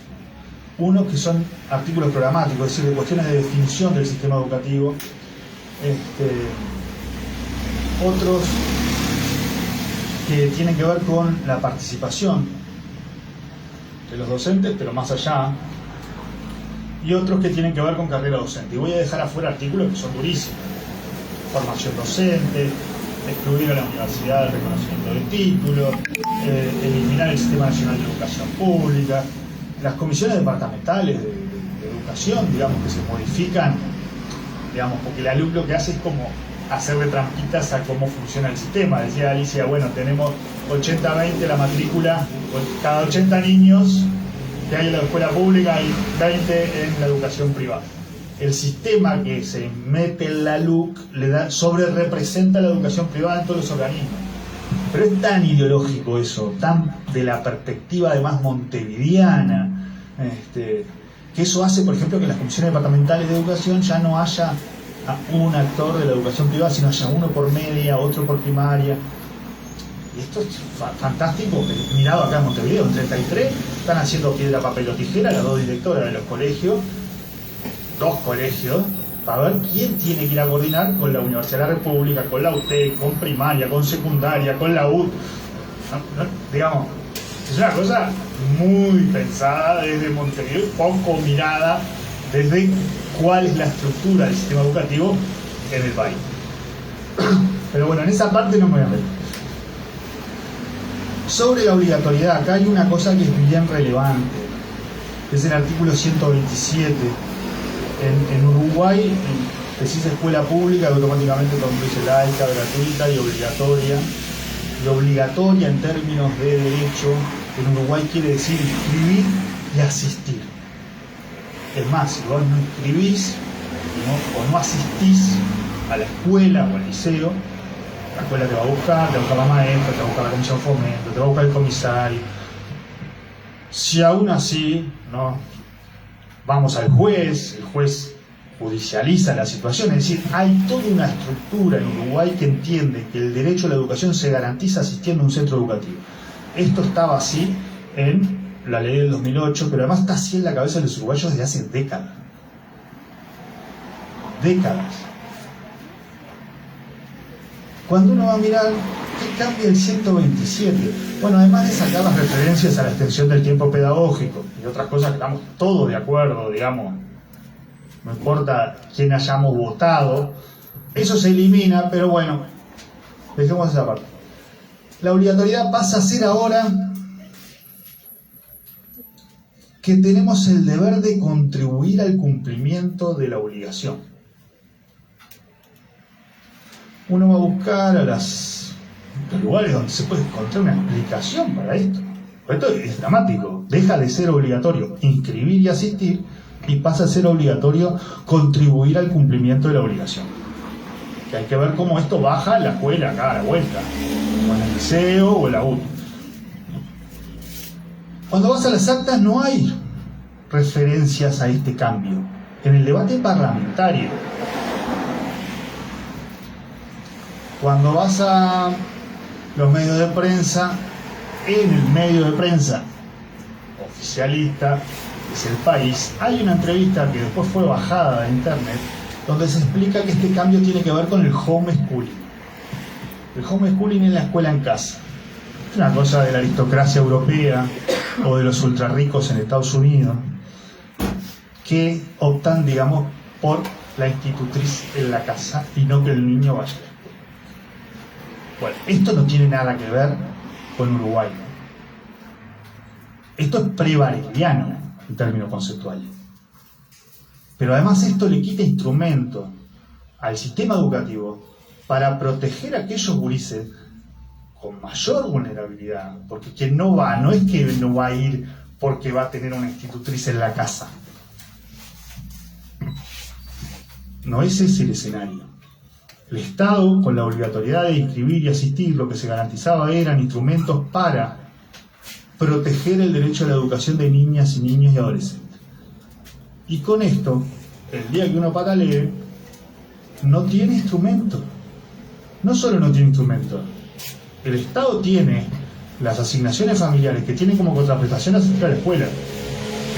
Uno que son artículos programáticos, es decir, de cuestiones de definición del sistema educativo. Otros que tienen que ver con la participación de los docentes, pero más allá. y otros que tienen que ver con carrera docente. Y voy a dejar afuera artículos que son durísimos. Formación docente, excluir a la universidad del reconocimiento de títulos, eliminar el Sistema Nacional de Educación Pública, las comisiones departamentales de educación, digamos, que se modifican, digamos, porque la LUC lo que hace es como hacerle trampitas a cómo funciona el sistema. Decía Alicia, bueno, tenemos 80-20 la matrícula, cada 80 niños que hay en la escuela pública hay 20 en la educación privada. El sistema que se mete en la LUC le da, sobre representa la educación privada en todos los organismos. Pero es tan ideológico eso, tan de la perspectiva además montevideana, que eso hace, por ejemplo, que en las comisiones departamentales de educación ya no haya un actor de la educación privada, sino haya uno por media, otro por primaria. Y esto es fantástico, mirado acá en Montevideo, en 33, están haciendo piedra, papel o tijera las dos directoras de los colegios, dos colegios, para ver quién tiene que ir a coordinar con la Universidad de la República, con la UTEC, con primaria, con secundaria, con la UT. Digamos, es una cosa muy pensada desde Montevideo, poco mirada desde cuál es la estructura del sistema educativo en el país. Pero bueno, en esa parte no me voy a meter. Sobre la obligatoriedad, acá hay una cosa que es bien relevante, es el artículo 127. En Uruguay decís escuela pública, automáticamente concluye laica, gratuita y obligatoria. Y obligatoria en términos de derecho en Uruguay quiere decir inscribir y asistir. Es más, si vos no inscribís o no asistís a la escuela o al liceo, la escuela te va a buscar la maestra, te va a buscar la comisión de fomento, te va a buscar el comisario. Si aún así, ¿no?, vamos al juez, el juez judicializa la situación, es decir, hay toda una estructura en Uruguay que entiende que el derecho a la educación se garantiza asistiendo a un centro educativo. Esto estaba así en la ley del 2008, pero además está así en la cabeza de los uruguayos desde hace décadas. Décadas. Cuando uno va a mirar, ¿qué cambia el 127? Bueno, además de sacar las referencias a la extensión del tiempo pedagógico y otras cosas que estamos todos de acuerdo, digamos, no importa quién hayamos votado, eso se elimina, pero bueno, dejemos esa parte. La obligatoriedad pasa a ser ahora que tenemos el deber de contribuir al cumplimiento de la obligación. Uno va a buscar a los lugares donde se puede encontrar una explicación para esto. Esto es dramático. Deja de ser obligatorio inscribir y asistir y pasa a ser obligatorio contribuir al cumplimiento de la obligación. Que hay que ver cómo esto baja en la escuela acá a la vuelta, o en el liceo o en la UTI. Cuando vas a las actas no hay referencias a este cambio. En el debate parlamentario, cuando vas a los medios de prensa, en el medio de prensa oficialista, que es El País, hay una entrevista que después fue bajada de internet, donde se explica que este cambio tiene que ver con el homeschooling. El homeschooling es la escuela en casa. Es una cosa de la aristocracia europea o de los ultrarricos en Estados Unidos, que optan, digamos, por la institutriz en la casa y no que el niño vaya. Bueno, esto no tiene nada que ver con Uruguay. Esto es pre-bareliano en términos conceptuales. Pero además esto le quita instrumentos al sistema educativo para proteger a aquellos gurises con mayor vulnerabilidad. Porque quien no va, no es que no va a ir porque va a tener una institutriz en la casa. No ese es el escenario. El Estado, con la obligatoriedad de inscribir y asistir, lo que se garantizaba eran instrumentos para proteger el derecho a la educación de niñas y niños y adolescentes. Y con esto, el día que uno patalee, no tiene instrumento. No solo no tiene instrumento, el Estado tiene las asignaciones familiares que tienen como contraprestación asistir a la escuela.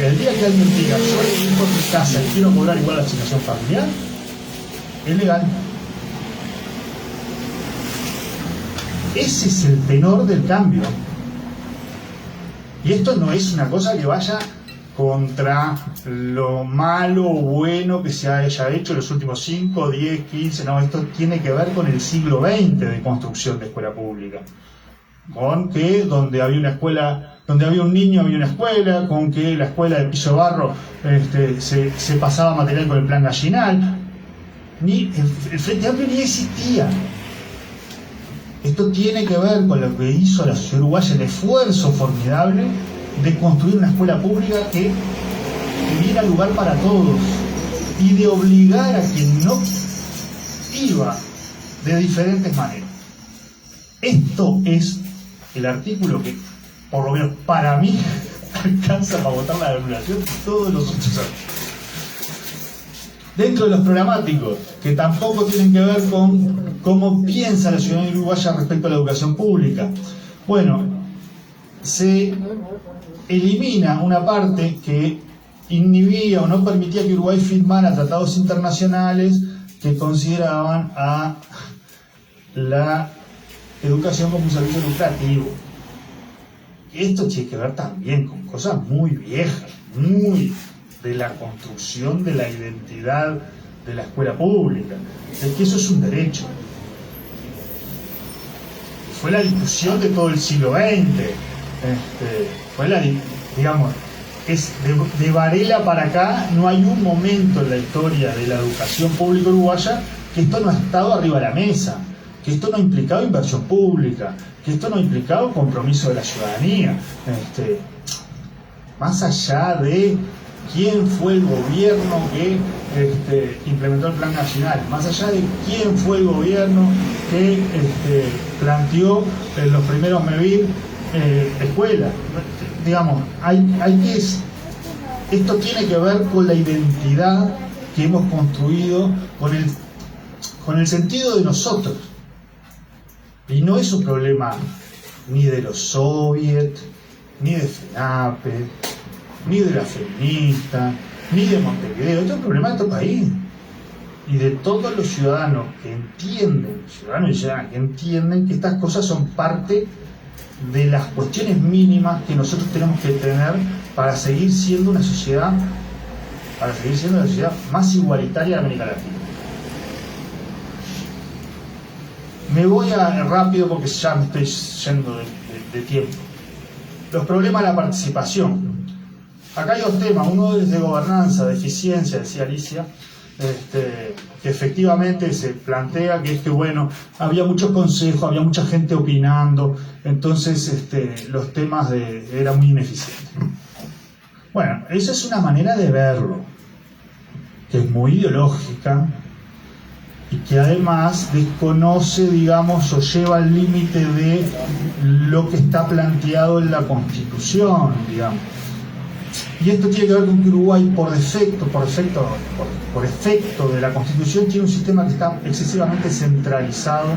El día que alguien diga, yo voy a ir por mi casa y quiero cobrar igual la asignación familiar, es legal. Ese es el tenor del cambio. Y esto no es una cosa que vaya contra lo malo o bueno que se haya hecho en los últimos 5, 10, 15, no, esto tiene que ver con el siglo XX de construcción de escuela pública, con que donde había una escuela, donde había un niño había una escuela, con que la escuela de piso barro se pasaba material con el plan gallinal, ni el Frente Amplio ni existía. Esto tiene que ver con lo que hizo la sociedad uruguaya, el esfuerzo formidable de construir una escuela pública que tuviera lugar para todos y de obligar a quien no iba de diferentes maneras. Esto es el artículo que, por lo menos para mí, alcanza para votar la anulación de todos los otros artículos. Dentro de los programáticos, que tampoco tienen que ver con cómo piensa la ciudadanía uruguaya respecto a la educación pública. Bueno, se elimina una parte que inhibía o no permitía que Uruguay firmara tratados internacionales que consideraban a la educación como un servicio lucrativo. Esto tiene que ver también con cosas muy viejas, muy de la construcción de la identidad de la escuela pública. Es que eso es un derecho. Fue la discusión de todo el siglo XX. Fue la, digamos, de Varela para acá no hay un momento en la historia de la educación pública uruguaya que esto no ha estado arriba de la mesa, que esto no ha implicado inversión pública, que esto no ha implicado compromiso de la ciudadanía. Más allá de quién fue el gobierno que implementó el plan nacional, más allá de quién fue el gobierno que planteó en los primeros MEVIR escuelas, digamos, esto tiene que ver con la identidad que hemos construido, con el sentido de nosotros, y no es un problema ni de los soviets, ni de FENAPE, ni de la feminista, ni de Montevideo. Esto es un problema de este país y de todos los ciudadanos que entienden, que entienden que estas cosas son parte de las cuestiones mínimas que nosotros tenemos que tener para seguir siendo una sociedad, más igualitaria de América Latina. Me voy rápido porque ya me estoy yendo de tiempo. Los problemas de la participación. Acá hay dos temas, uno es de gobernanza, de eficiencia, decía Alicia, que efectivamente se plantea que bueno, había muchos consejos, había mucha gente opinando, entonces los temas eran muy ineficientes. Bueno, esa es una manera de verlo, que es muy ideológica y que además desconoce, digamos, o lleva al límite de lo que está planteado en la Constitución, digamos. Y esto tiene que ver con que Uruguay, por efecto de la Constitución, tiene un sistema que está excesivamente centralizado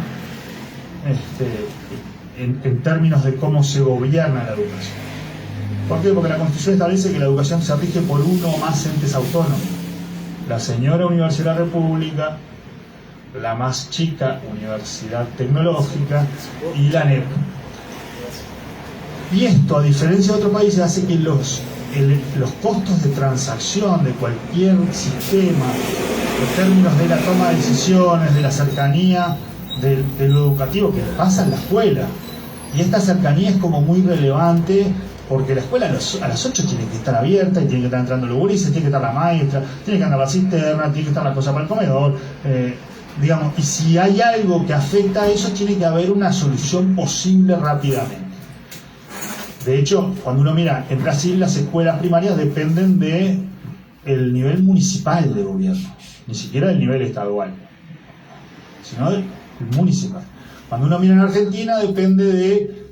en términos de cómo se gobierna la educación. ¿Por qué? Porque la Constitución establece que la educación se rige por uno o más entes autónomos. La señora Universidad de la República, la más chica Universidad Tecnológica y la NEP. Y esto, a diferencia de otros países, hace que los costos de transacción de cualquier sistema, en términos de la toma de decisiones, de la cercanía de lo educativo que pasa en la escuela, y esta cercanía es como muy relevante porque la escuela a las 8 tiene que estar abierta y tiene que estar entrando los gurises, tiene que estar la maestra, tiene que andar la cisterna, tiene que estar la cosa para el comedor, digamos, y si hay algo que afecta a eso, tiene que haber una solución posible rápidamente. De hecho, cuando uno mira, en Brasil las escuelas primarias dependen del nivel municipal de gobierno, ni siquiera del nivel estadual, sino del municipal. Cuando uno mira en Argentina depende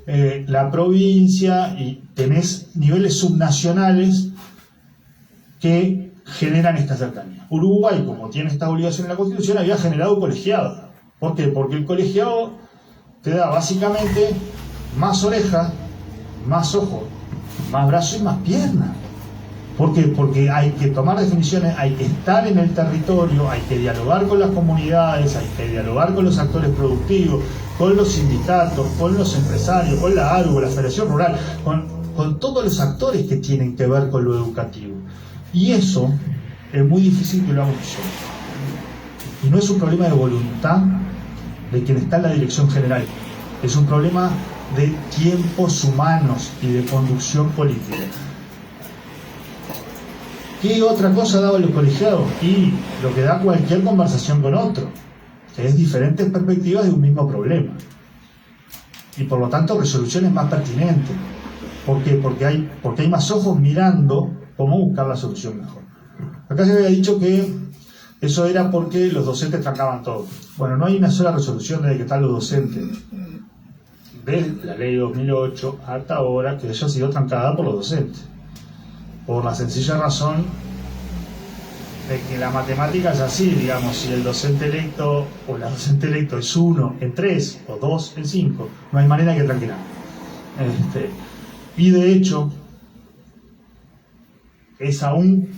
de la provincia y tenés niveles subnacionales que generan esta cercanía. Uruguay, como tiene esta obligación en la Constitución, había generado colegiados. ¿Por qué? Porque el colegiado te da básicamente más orejas, más ojos, más brazos y más piernas. ¿Por qué? Porque hay que tomar definiciones, hay que estar en el territorio, hay que dialogar con las comunidades, hay que dialogar con los actores productivos, con los sindicatos, con los empresarios, con la ARU, con la Federación Rural, con todos los actores que tienen que ver con lo educativo. Y eso es muy difícil que lo hagamos yo. Y no es un problema de voluntad de quien está en la dirección general, es un problema de tiempos humanos y de conducción política. ¿Qué otra cosa daban los colegiados? Y lo que da cualquier conversación con otro, que es diferentes perspectivas de un mismo problema. Y por lo tanto resoluciones más pertinentes. ¿Por qué? Porque hay más ojos mirando cómo buscar la solución mejor. Acá se había dicho que eso era porque los docentes trancaban todo. Bueno, no hay una sola resolución desde que están los docentes, desde la ley de 2008 hasta ahora, que haya sido trancada por los docentes. Por la sencilla razón de que la matemática es así, digamos, si el docente electo o la docente electo es 1 en 3 o 2 en 5, no hay manera que tranque nada. Y de hecho, es aún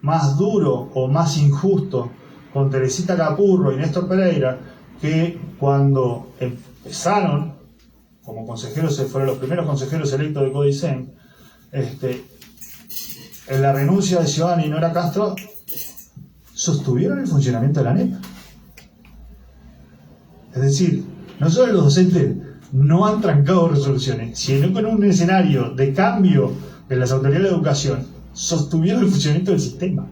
más duro o más injusto con Teresita Capurro y Néstor Pereira, que cuando empezaron como consejeros, fueron los primeros consejeros electos de Codicen, en la renuncia de Giovanni y Nora Castro, sostuvieron el funcionamiento de la ANEP. Es decir, no solo los docentes no han trancado resoluciones, sino que en un escenario de cambio de las autoridades de educación, sostuvieron el funcionamiento del sistema.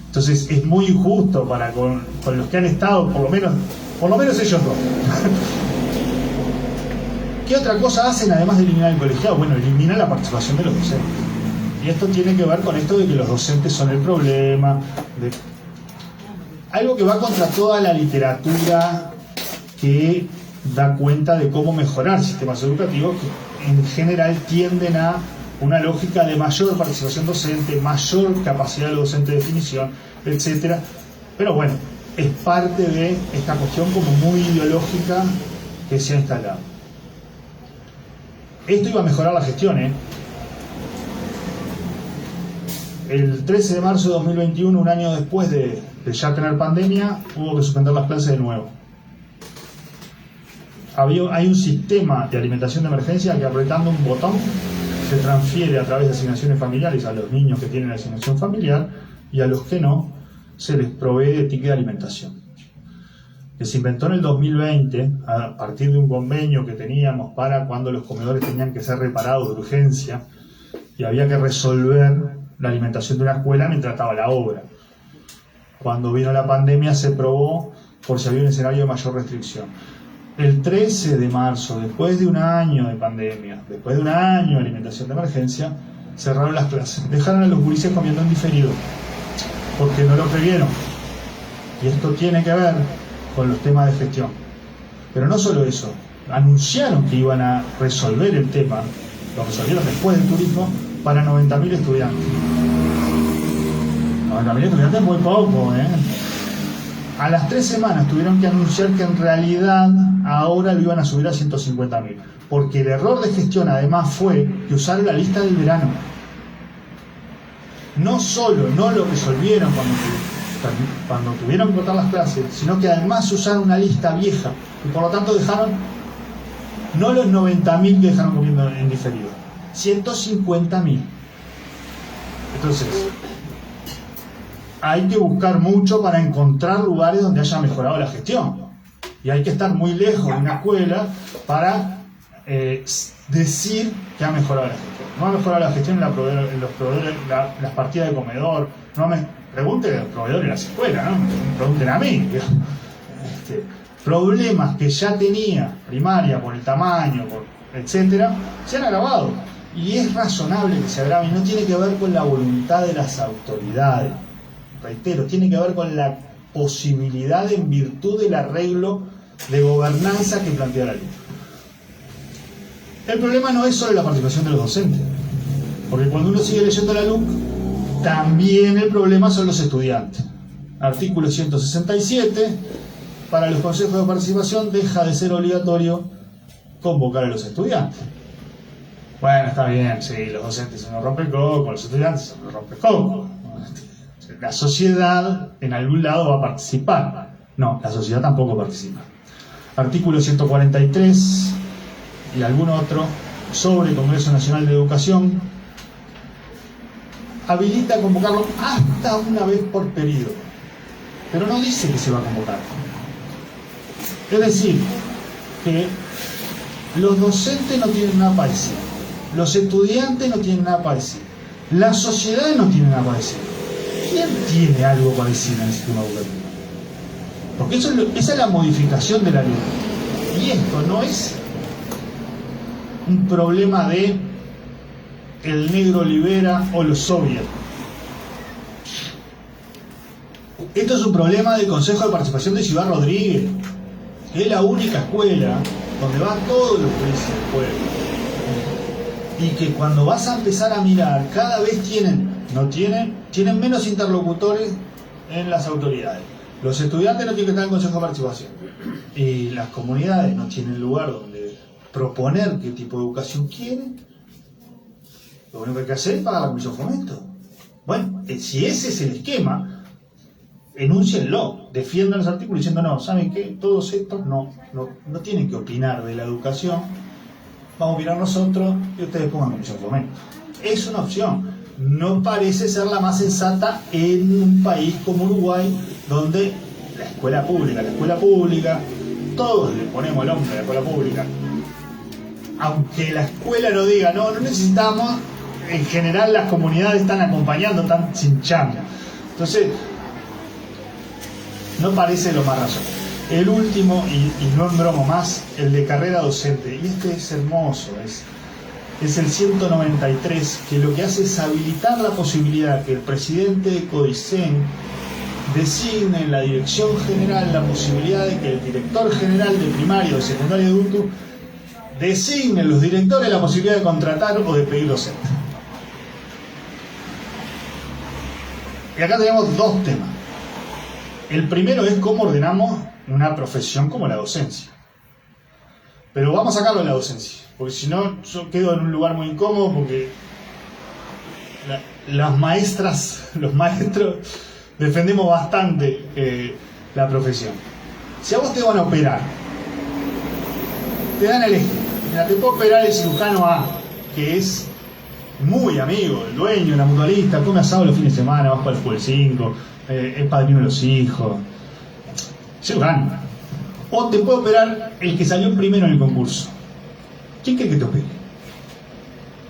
Entonces es muy injusto para con los que han estado, por lo menos ellos dos. ¿Qué otra cosa hacen además de eliminar el colegiado? Bueno, eliminan la participación de los docentes. Y esto tiene que ver con esto de que los docentes son el problema, algo que va contra toda la literatura que da cuenta de cómo mejorar sistemas educativos que en general tienden a una lógica de mayor participación docente, mayor capacidad de los docentes de definición, etc. Pero bueno, es parte de esta cuestión como muy ideológica que se ha instalado. Esto iba a mejorar la gestión, El 13 de marzo de 2021, un año después de ya tener pandemia, hubo que suspender las clases de nuevo. Hay un sistema de alimentación de emergencia que apretando un botón se transfiere a través de asignaciones familiares a los niños que tienen asignación familiar, y a los que no se les provee de ticket de alimentación. Que se inventó en el 2020 a partir de un convenio que teníamos para cuando los comedores tenían que ser reparados de urgencia y había que resolver la alimentación de una escuela mientras estaba la obra. Cuando vino la pandemia se probó por si había un escenario de mayor restricción. El 13 de marzo, después de un año de pandemia, después de un año de alimentación de emergencia, cerraron las clases. Dejaron a los gurises comiendo en diferido, porque no lo previeron. Y esto tiene que ver con los temas de gestión. Pero no solo eso, anunciaron que iban a resolver el tema, lo resolvieron después del turismo, para 90.000 estudiantes. 90.000 estudiantes es muy poco, A las 3 semanas tuvieron que anunciar que en realidad ahora lo iban a subir a 150.000, porque el error de gestión además fue que usaron la lista del verano. No solo no lo resolvieron cuando tuvieron que cortar las clases, sino que además usaron una lista vieja y por lo tanto dejaron no los 90.000 que dejaron comiendo en diferido, 150.000. Entonces hay que buscar mucho para encontrar lugares donde haya mejorado la gestión, y hay que estar muy lejos de una escuela para decir que ha mejorado la gestión. No ha mejorado la gestión en los proveedores, las partidas de comedor. Pregunten a los proveedores de las escuelas, ¿no? Pregunten a mí. Problemas que ya tenía primaria por el tamaño, etcétera, se han agravado. Y es razonable que se agraven. No tiene que ver con la voluntad de las autoridades. Reitero, tiene que ver con la posibilidad en virtud del arreglo de gobernanza que plantea la ley. El problema no es solo la participación de los docentes, porque cuando uno sigue leyendo la LUC, también el problema son los estudiantes. Artículo 167, para los consejos de participación deja de ser obligatorio convocar a los estudiantes. Bueno, está bien, sí, los docentes se nos rompen el coco, los estudiantes se nos rompen el coco. La sociedad en algún lado va a participar. No, la sociedad tampoco participa. Artículo 143 y algún otro sobre Congreso Nacional de Educación, habilita convocarlo hasta una vez por periodo, pero no dice que se va a convocar. Es decir, que los docentes no tienen nada para decir, los estudiantes no tienen nada para decir, la sociedad no tiene nada para decir. ¿Quién tiene algo para decir en el sistema educativo? Porque esa es la modificación de la ley. Y esto no es un problema de el negro libera o los soviets. Esto es un problema del Consejo de Participación de Ciudad Rodríguez, que es la única escuela donde van todos los jueces del pueblo. Y que cuando vas a empezar a mirar, cada vez tienen menos interlocutores en las autoridades. Los estudiantes no tienen que estar en el Consejo de Participación. Y las comunidades no tienen lugar donde proponer qué tipo de educación quieren. Lo único que hay que hacer es pagar la Comisión Fomento. Bueno, si ese es el esquema, enúncienlo, defiendan los artículos diciendo, no, ¿saben qué? Todos estos no tienen que opinar de la educación, vamos a opinar nosotros y ustedes pongan Comisión Fomento. Es una opción. No parece ser la más sensata en un país como Uruguay, donde la escuela pública, todos le ponemos el hombre a la escuela pública. Aunque la escuela no diga, no necesitamos, en general las comunidades están acompañando, están chinchando. Entonces, no parece lo más razonable. El último, y no en broma más, el de carrera docente. Y este es hermoso, es el 193, que lo que hace es habilitar la posibilidad que el presidente de CODICEN designe en la dirección general la posibilidad de que el director general de primario, de secundario y adulto designe los directores la posibilidad de contratar o de pedir docente. Y acá tenemos dos temas. El primero es cómo ordenamos una profesión como la docencia. Pero vamos a sacarlo de la docencia, porque si no yo quedo en un lugar muy incómodo, porque las maestras, los maestros defendemos bastante la profesión. Si a vos te van a operar, te dan el eje. Mira, te puede operar el cirujano A, que es muy amigo del dueño, la mutualista, come asado los fines de semana, vas para el fútbol 5, es padrino de los hijos, cirujano. O te puede operar el que salió primero en el concurso. ¿Quién cree que te opere?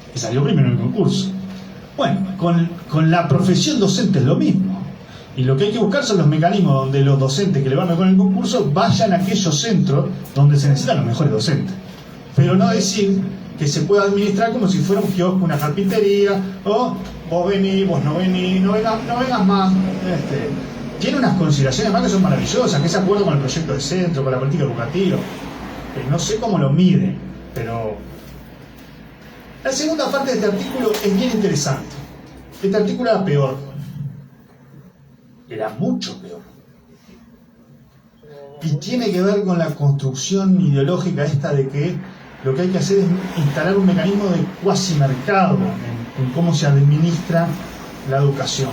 El que salió primero en el concurso. Bueno, con la profesión docente es lo mismo. Y lo que hay que buscar son los mecanismos donde los docentes que le van mejor en el concurso vayan a aquellos centros donde se necesitan los mejores docentes. Pero no decir que se pueda administrar como si fuera un kiosco, una carpintería, o vos venís, vos no venís, no vengas más. Tiene unas consideraciones más que son maravillosas, que es acuerdo con el proyecto de centro, con la política educativa. No sé cómo lo miden, pero... La segunda parte de este artículo es bien interesante. Este artículo era peor. Era mucho peor. Y tiene que ver con la construcción ideológica esta de que lo que hay que hacer es instalar un mecanismo de cuasi mercado en cómo se administra la educación,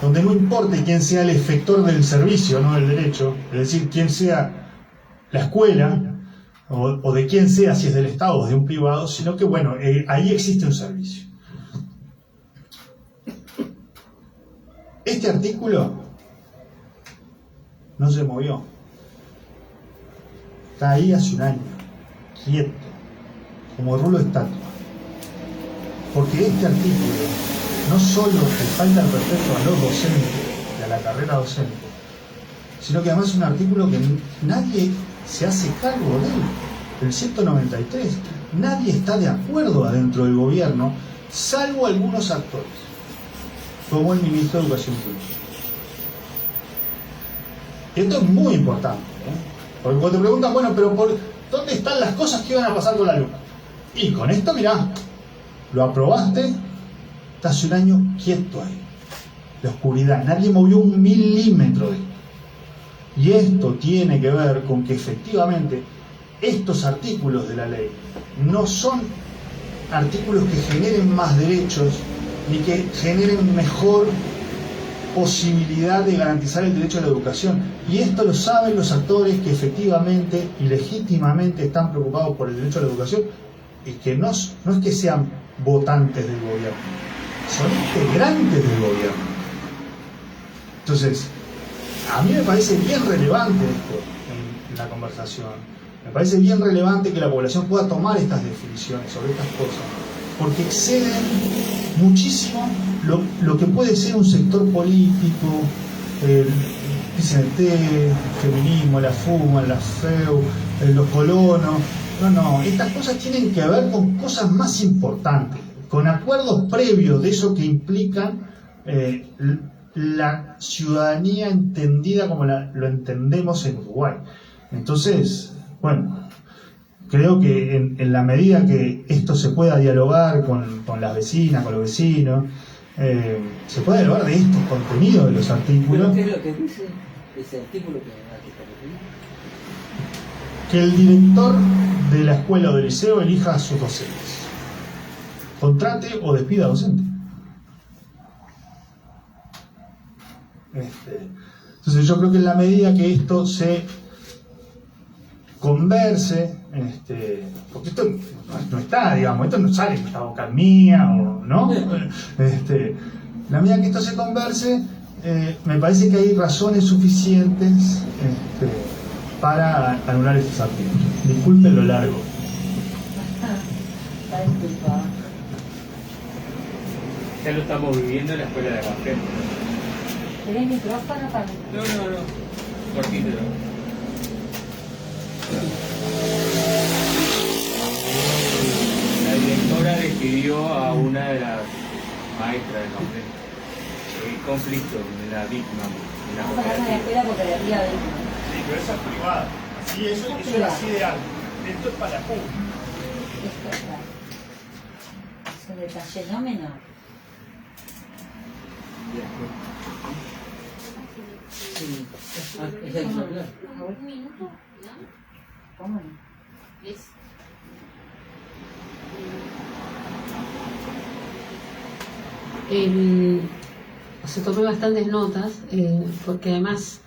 donde no importe quién sea el efector del servicio, no del derecho, es decir, quién sea la escuela, o de quién sea, si es del Estado o de un privado, sino que, bueno, ahí existe un servicio. Este artículo no se movió. Está ahí hace un año, quieto, como rulo de estatua. Porque este artículo no solo le falta el respeto a los docentes y a la carrera docente, sino que además es un artículo que nadie se hace cargo de él. El 193, nadie está de acuerdo adentro del gobierno, salvo algunos actores, como el ministro de Educación Pública. Y esto es muy importante, porque cuando te preguntan, bueno, pero ¿dónde están las cosas que iban a pasar con la luna? Y con esto, mirá, lo aprobaste, está hace un año quieto ahí, la oscuridad, nadie movió un milímetro de esto. Y esto tiene que ver con que efectivamente estos artículos de la ley no son artículos que generen más derechos ni que generen mejor posibilidad de garantizar el derecho a la educación. Y esto lo saben los actores que efectivamente y legítimamente están preocupados por el derecho a la educación, y que no es que sean votantes del gobierno, son integrantes del gobierno. Entonces, a mí me parece bien relevante esto en la conversación. Me parece bien relevante que la población pueda tomar estas definiciones sobre estas cosas, porque exceden muchísimo lo que puede ser un sector político, el PCNT, el feminismo, la FUMA, la FEU, los colonos. No, estas cosas tienen que ver con cosas más importantes, con acuerdos previos de eso que implican la ciudadanía entendida como lo entendemos en Uruguay. Entonces, bueno, creo que en la medida que esto se pueda dialogar con las vecinas, con los vecinos, se puede dialogar de estos contenidos de los artículos. ¿Pero qué es lo que dice ese artículo que está referido? Que el director de la escuela o del liceo elija a sus docentes, contrate o despida a docentes. Entonces yo creo que en la medida que esto se converse, porque esto no está, digamos, esto no sale en esta boca mía, o no, la medida que esto se converse, me parece que hay razones suficientes para anular estos artículos. Disculpen lo largo. Ya lo estamos viviendo en la escuela de Café. ¿Tenés micrófono para...? No. Cortito. La directora despidió a una de las maestras de Café. El conflicto de la víctima. Vamos a hablar de la escuela porque la tía de... Sí, pero esa es privada. Así, eso es así de alto. Esto es para público. Esto está. Es un detalle no menor. Sí. ¿Es exemplar? ¿Un minuto? ¿No? ¿Cómo no? Es... se tomé bastantes notas, porque además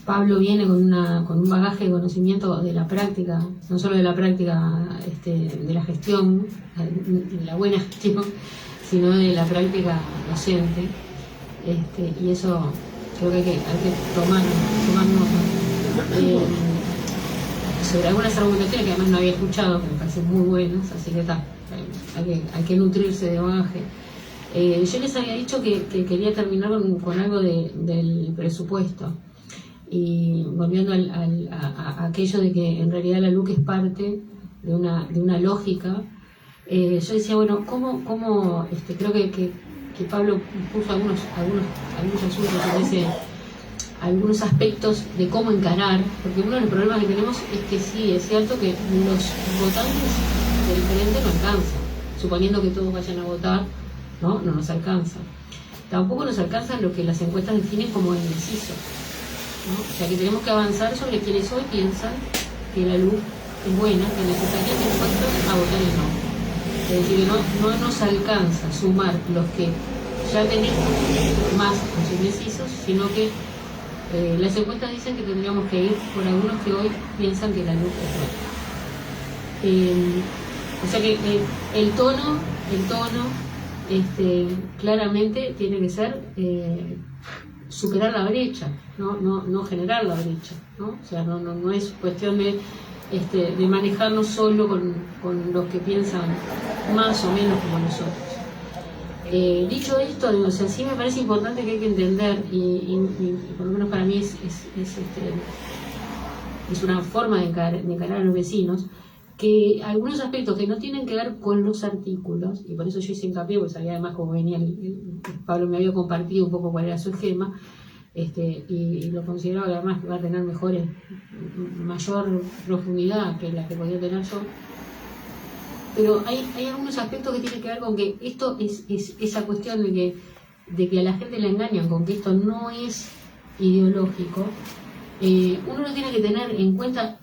Pablo viene con un bagaje de conocimiento de la práctica, no solo de la práctica de la gestión, de la buena gestión, sino de la práctica docente, y eso creo que hay que tomar nota. Sobre algunas argumentaciones que además no había escuchado, que me parecen muy buenas, así que hay que nutrirse de bagaje. Yo les había dicho que quería terminar con algo del presupuesto, y volviendo a aquello de que en realidad la LUC es parte de una lógica. Yo decía, bueno, ¿cómo creo que Pablo puso algunos asuntos, algunos aspectos de cómo encarar, porque uno de los problemas que tenemos es que sí, es cierto que los votantes del frente no alcanzan, suponiendo que todos vayan a votar, no nos alcanza. Tampoco nos alcanza lo que las encuestas definen como indeciso, ¿no? O sea que tenemos que avanzar sobre quienes hoy piensan que la luz es buena, que es necesaria, que dispuestos a votar el no. Es decir, que no nos alcanza sumar los que ya tenemos más los indecisos, sino que las encuestas dicen que tendríamos que ir por algunos que hoy piensan que la luz es buena. O sea que el tono claramente tiene que ser superar la brecha, no generar la brecha, ¿no? O sea, no es cuestión de manejarnos solo con los que piensan más o menos como nosotros. Dicho esto, o sea, sí me parece importante que hay que entender, y por lo menos para mí es una forma de encarar a los vecinos, que algunos aspectos que no tienen que ver con los artículos, y por eso yo hice hincapié, porque sabía además cómo venía, Pablo me había compartido un poco cuál era su esquema, y lo consideraba que además va a tener mayor profundidad que la que podía tener yo. Pero hay algunos aspectos que tienen que ver con que esto es esa cuestión de que a la gente le engañan con que esto no es ideológico. Uno lo tiene que tener en cuenta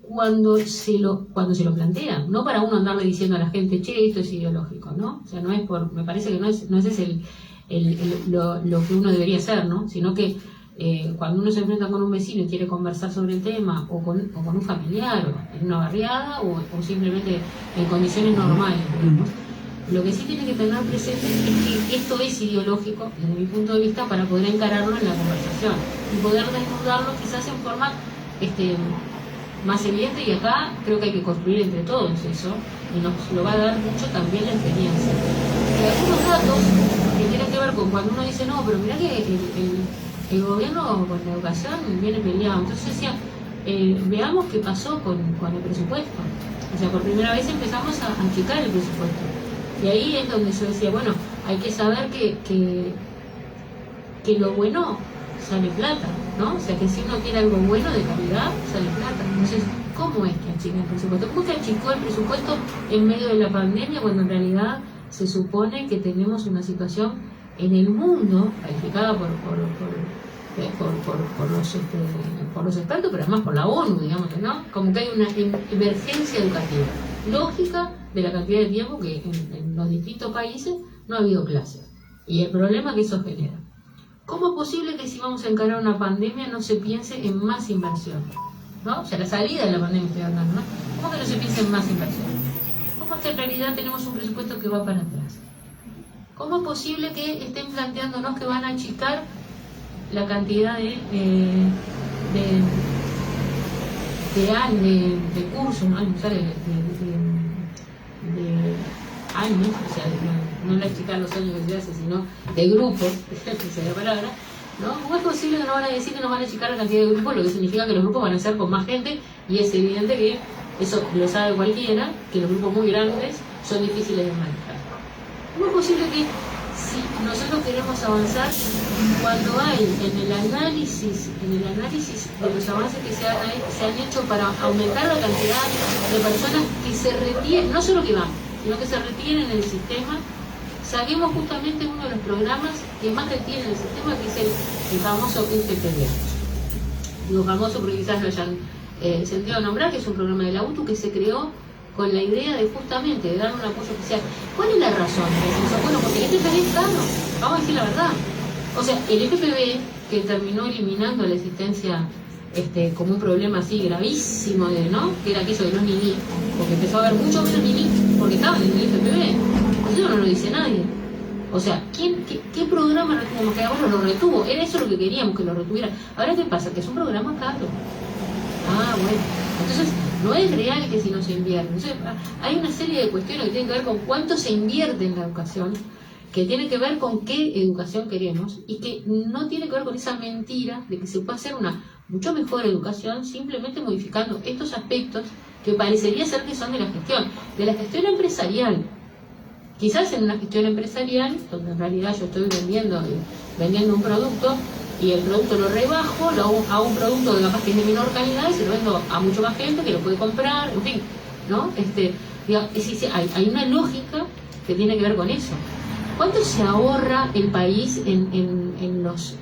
cuando se lo plantea, no para uno andarle diciendo a la gente, che, esto es ideológico, ¿no? O sea, me parece que no es ese lo que uno debería hacer, ¿no? Sino que cuando uno se enfrenta con un vecino y quiere conversar sobre el tema, o con un familiar, o en una barriada, o simplemente en condiciones normales, digamos, lo que sí tiene que tener presente es que esto es ideológico, desde mi punto de vista, para poder encararlo en la conversación y poder desnudarlo quizás en forma más evidente, y acá creo que hay que construir entre todos eso, y nos lo va a dar mucho también la experiencia. Y algunos datos que tienen que ver con cuando uno dice, no, pero mirá que el gobierno con la educación viene peleado. Entonces decía, veamos qué pasó con el presupuesto. O sea, por primera vez empezamos a achicar el presupuesto. Y ahí es donde yo decía, bueno, hay que saber que lo bueno sale plata, ¿no? O sea, que si uno quiere algo bueno de calidad, sale plata. Entonces, ¿cómo es que achica el presupuesto? ¿Cómo es que achicó el presupuesto en medio de la pandemia cuando en realidad se supone que tenemos una situación en el mundo, calificada por los expertos, pero además por la ONU, digamos, ¿no? Como que hay una emergencia educativa lógica de la cantidad de tiempo que en los distintos países no ha habido clases y el problema que eso genera. ¿Cómo es posible que si vamos a encarar una pandemia no se piense en más inversión? ¿No? O sea, la salida de la pandemia estoy hablando, ¿no? ¿Cómo que no se piensa en más inversión? ¿Cómo es que en realidad tenemos un presupuesto que va para atrás? ¿Cómo es posible que estén planteándonos que van a achicar la cantidad de cursos, ¿no? De años, o sea, no achicar los años que se hace, sino de grupos, esa es la palabra, ¿no? ¿Cómo es posible que no van a decir que nos van a achicar la cantidad de grupos? Lo que significa que los grupos van a ser con más gente, y es evidente que eso lo sabe cualquiera, que los grupos muy grandes son difíciles de manejar. ¿Cómo es posible que si nosotros queremos avanzar, cuando hay en el análisis de los avances que se han hecho para aumentar la cantidad de personas que se retienen, no solo que van, sino que se retienen en el sistema, saquemos justamente uno de los programas que más retiene en el sistema, que es el famoso FPV. Digo famoso porque quizás lo hayan sentido nombrar, que es un programa de la UTU que se creó con la idea de justamente de dar un apoyo especial. ¿Cuál es la razón de eso? Bueno, porque el FPV es caro, vamos a decir la verdad. O sea, el FPV, que terminó eliminando la existencia como un problema así gravísimo, ¿no? Que era aquello de los niní, porque empezó a haber mucho menos niní porque estaban en el FPV. Eso no lo dice nadie. O sea, ¿qué programa retuvo? Que ahora lo retuvo. Era eso lo que queríamos, que lo retuviera. Ahora, ¿qué pasa? Que es un programa caro. Ah, bueno. Entonces, no es real que si no se invierte. Entonces, hay una serie de cuestiones que tienen que ver con cuánto se invierte en la educación, que tiene que ver con qué educación queremos, y que no tiene que ver con esa mentira de que se puede hacer una mucho mejor educación simplemente modificando estos aspectos que parecería ser que son de la gestión empresarial. Quizás en una gestión empresarial, donde en realidad yo estoy vendiendo un producto, y el producto lo rebajo, lo hago un producto de capaz que es de menor calidad y se lo vendo a mucho más gente que lo puede comprar, en fin, ¿no? Hay una lógica que tiene que ver con eso. ¿Cuánto se ahorra el país en los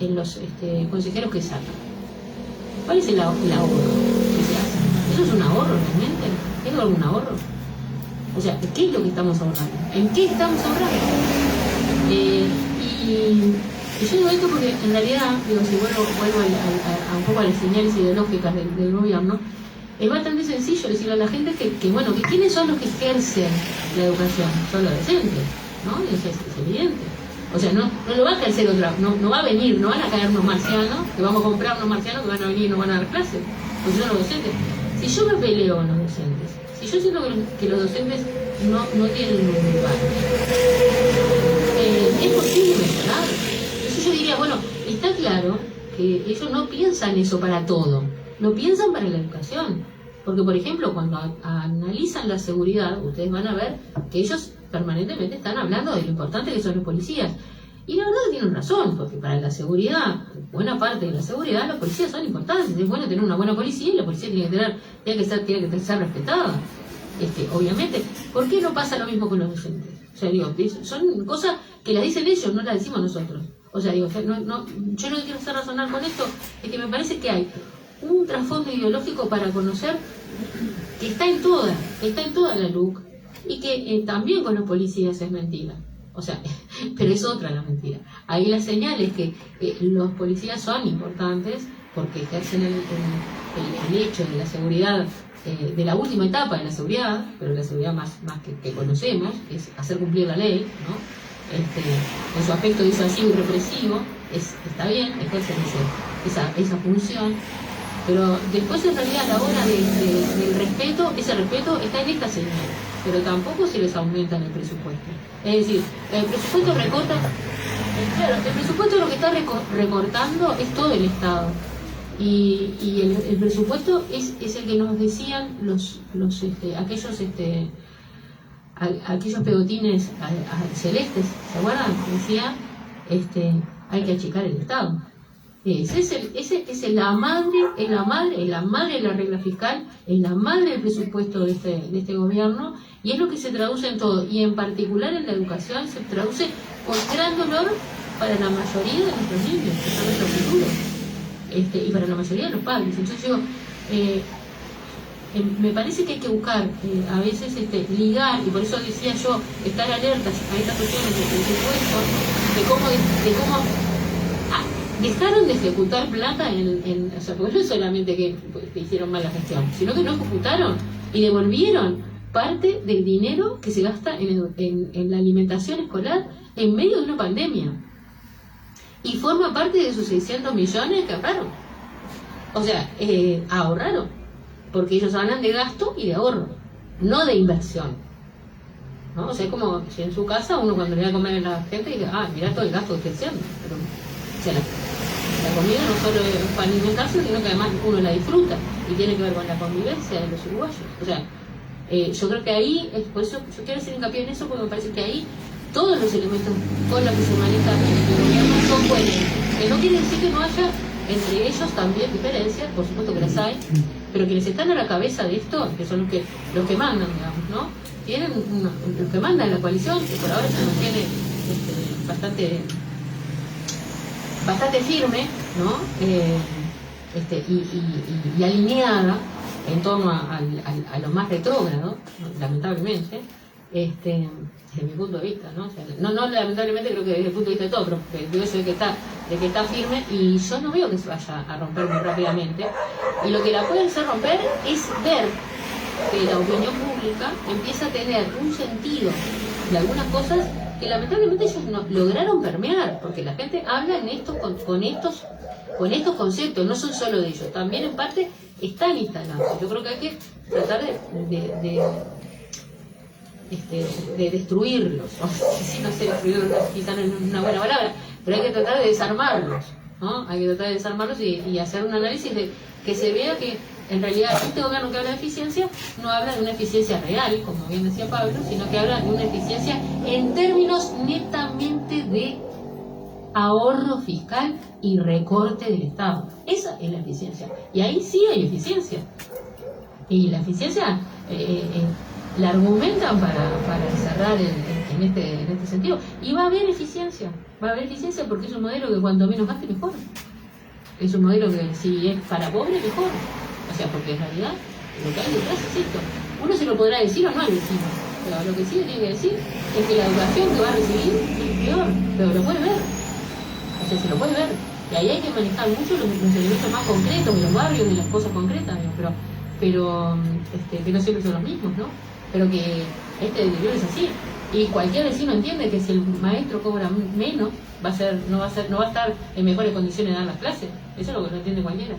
consejeros que sacan? ¿Cuál es el ahorro que se hace? ¿Eso es un ahorro realmente? ¿Es algún ahorro? O sea, ¿qué es lo que estamos ahorrando? ¿En qué estamos ahorrando? Y yo digo esto porque en realidad, si vuelvo a un poco a las señales ideológicas del gobierno, es bastante sencillo decirle a la gente que ¿quiénes son los que ejercen la educación? Son los docentes, ¿no? Eso es evidente. O sea, no lo va a ejercer otra, no va a venir, no van a caer unos marcianos, que vamos a comprar unos marcianos que van a venir y no van a dar clases, porque son los docentes. Si yo me peleo con los docentes, si yo siento que los docentes no tienen un lugar, es posible mejorar. Entonces yo diría, bueno, está claro que ellos no piensan eso para todo, lo piensan para la educación. Porque, por ejemplo, cuando analizan la seguridad, ustedes van a ver que ellos permanentemente están hablando de lo importante que son los policías. Y la verdad que tienen razón, porque para la seguridad, buena parte de la seguridad, los policías son importantes. Es bueno tener una buena policía y la policía tiene que ser respetada. Obviamente. ¿Por qué no pasa lo mismo con los docentes? O sea, digo, son cosas que las dicen ellos, no las decimos nosotros. O sea, digo, yo lo que quiero hacer razonar con esto es que me parece que hay un trasfondo ideológico para conocer que está en toda la LUC, y que también con los policías es mentira. O sea, Pero es otra la mentira. Ahí la señal es que los policías son importantes porque ejercen el hecho de la seguridad, de la última etapa de la seguridad, pero la seguridad más que conocemos, que es hacer cumplir la ley, ¿no? En su aspecto disuasivo y represivo, está bien, ejercen esa función, pero después en realidad a la hora del respeto, ese respeto está en esta señal, pero tampoco se les aumenta el presupuesto. Es decir, el presupuesto recorta, claro, el presupuesto lo que está recortando es todo el Estado. Y el presupuesto es el que nos decían aquellos pegotines celestes, ¿se acuerdan? Decía, hay que achicar el Estado. Es la madre de la regla fiscal, es la madre del presupuesto de este gobierno, y es lo que se traduce en todo, y en particular en la educación se traduce con gran dolor para la mayoría de nuestros niños, que son nuestro futuro. Y para la mayoría de los padres. Entonces digo, me parece que hay que buscar a veces ligar, y por eso decía yo, estar alertas a estas cuestiones del presupuesto, de cómo dejaron de ejecutar plata o sea, porque no es solamente que hicieron mala gestión, sino que no ejecutaron y devolvieron parte del dinero que se gasta en la alimentación escolar en medio de una pandemia. Y forma parte de esos 600 millones que ahorraron. O sea, ahorraron. Porque ellos hablan de gasto y de ahorro, no de inversión. ¿No? O sea, es como si en su casa uno cuando le va a comer a la gente dice, mirá todo el gasto que estoy haciendo. Pero, o sea, la comida no solo es para alimentarse, sino que además uno la disfruta. Y tiene que ver con la convivencia de los uruguayos. O sea, yo creo que ahí, por eso yo quiero hacer hincapié en eso, porque me parece que ahí todos los elementos con los que se maneja el gobierno son coherentes. Que no quiere decir que no haya entre ellos también diferencias, por supuesto que las hay, pero quienes están a la cabeza de esto, que son los que mandan, digamos, ¿no? Tienen los que mandan la coalición, que por ahora se mantiene bastante firme, ¿no? Y alineada en torno a lo más retrógrado, lamentablemente, desde mi punto de vista, ¿no? O sea, no lamentablemente, creo que desde el punto de vista de todo, pero digo eso de que está firme, y yo no veo que se vaya a romper muy rápidamente, y lo que la puede hacer romper es ver que la opinión pública empieza a tener un sentido de algunas cosas que lamentablemente ellos no lograron permear, porque la gente habla en estos con estos conceptos, no son solo de ellos, también en parte están instalados. Yo creo que hay que tratar de destruirlos, o si no sé, destruirlos quizás no es una buena palabra, pero hay que tratar de desarmarlos, ¿no? Hay que tratar de desarmarlos y hacer un análisis de que se vea que en realidad este gobierno que habla de eficiencia no habla de una eficiencia real, como bien decía Pablo, sino que habla de una eficiencia en términos netamente de ahorro fiscal y recorte del Estado. Esa es la eficiencia, y ahí sí hay eficiencia, y la eficiencia la argumentan para cerrar en este sentido, y va a haber eficiencia porque es un modelo que cuanto menos gaste mejor, es un modelo que si es para pobres mejor, o sea, porque en realidad lo que hay detrás es esto. Uno se lo podrá decir o no al vecino, pero lo que sí tiene que decir es que la educación que va a recibir es peor, pero lo puede ver, o sea, se lo puede ver, y ahí hay que manejar mucho los elementos más concretos de los barrios, de las cosas concretas, pero que no siempre son los mismos, ¿no? Pero que este deterioro es así, y cualquier vecino entiende que si el maestro cobra menos no va a estar en mejores condiciones de dar las clases. Eso es lo que no entiende cualquiera.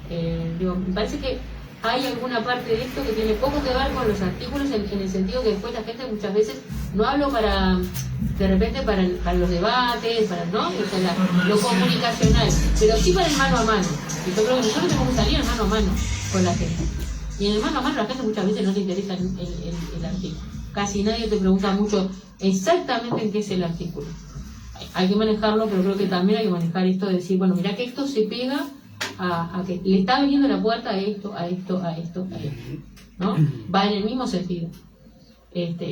Me parece que hay alguna parte de esto que tiene poco que ver con los artículos, en el sentido que después la gente muchas veces, no hablo de repente para los debates, ¿no? O sea, lo comunicacional, pero sí para el mano a mano. Y yo creo que nosotros tenemos que salir mano a mano con la gente. Y en el mano a mano la gente muchas veces no le interesa el artículo. Casi nadie te pregunta mucho exactamente en qué es el artículo. Hay que manejarlo, pero creo que también hay que manejar esto de decir, bueno, mira que esto se pega a que le está abriendo la puerta a esto, ¿no? Va en el mismo sentido.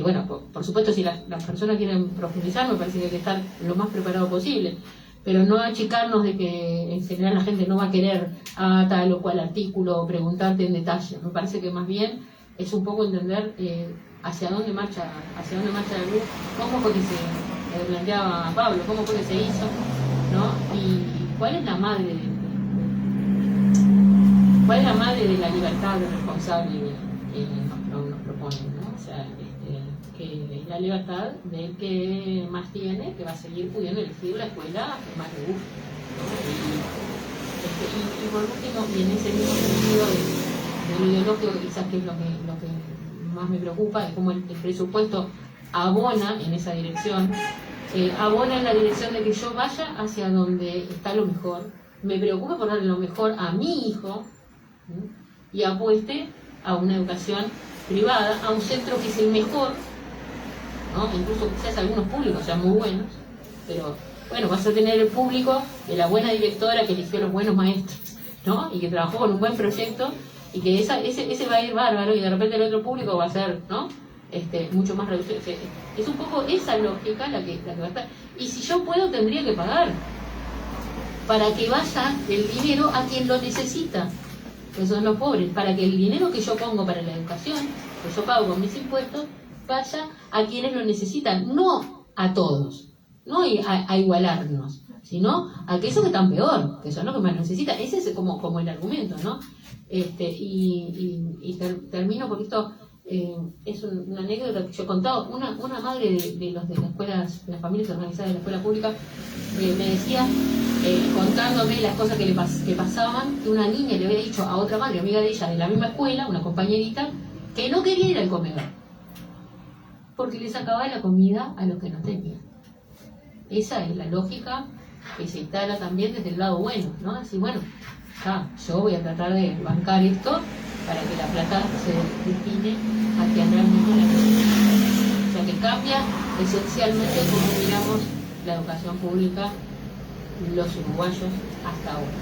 Bueno, por supuesto, si las personas quieren profundizar, me parece que hay que estar lo más preparado posible, pero no achicarnos de que en general la gente no va a querer tal o cual artículo o preguntarte en detalle. Me parece que más bien es un poco entender hacia dónde marcha la luz, cómo fue que que planteaba Pablo, cómo fue que se hizo, ¿no? Y cuál es la madre de la libertad responsable que nos proponen, ¿no? O sea, que es la libertad del que más tiene, que va a seguir pudiendo elegir la escuela que más le guste, ¿no? Y por último, y en ese mismo sentido de lo ideológico, quizás que es lo que más me preocupa, es cómo el presupuesto abona en esa dirección, abona en la dirección de que yo vaya hacia donde está lo mejor, me preocupe por darle lo mejor a mi hijo, ¿sí? Y apueste a una educación privada, a un centro que es el mejor, ¿no? Incluso quizás algunos públicos sean muy buenos, pero bueno, vas a tener el público de la buena directora que eligió los buenos maestros, ¿no? Y que trabajó con un buen proyecto, y que ese va a ir bárbaro, y de repente el otro público va a ser, ¿no? Mucho más reducido. Es un poco esa lógica la que va a estar. Y si yo puedo, tendría que pagar para que vaya el dinero a quien lo necesita, que son los pobres, para que el dinero que yo pongo para la educación, que yo pago con mis impuestos, vaya a quienes lo necesitan, no a todos, no a igualarnos, sino a aquellos que están peor, que son los que más necesitan. Ese es como el argumento, ¿no? Termino porque esto es una anécdota que yo he contado. Una madre de las escuelas, de las familias organizadas de la escuela pública, me decía, contándome las cosas que pasaban, que una niña le había dicho a otra madre, amiga de ella, de la misma escuela, una compañerita, que no quería ir al comedor, porque le sacaba la comida a los que no tenían. Esa es la lógica que se instala también desde el lado bueno, ¿no? Decir, bueno, yo voy a tratar de bancar esto para que la plata se destine a quien realmente la necesita. O sea, que cambia esencialmente cómo miramos la educación pública los uruguayos hasta ahora.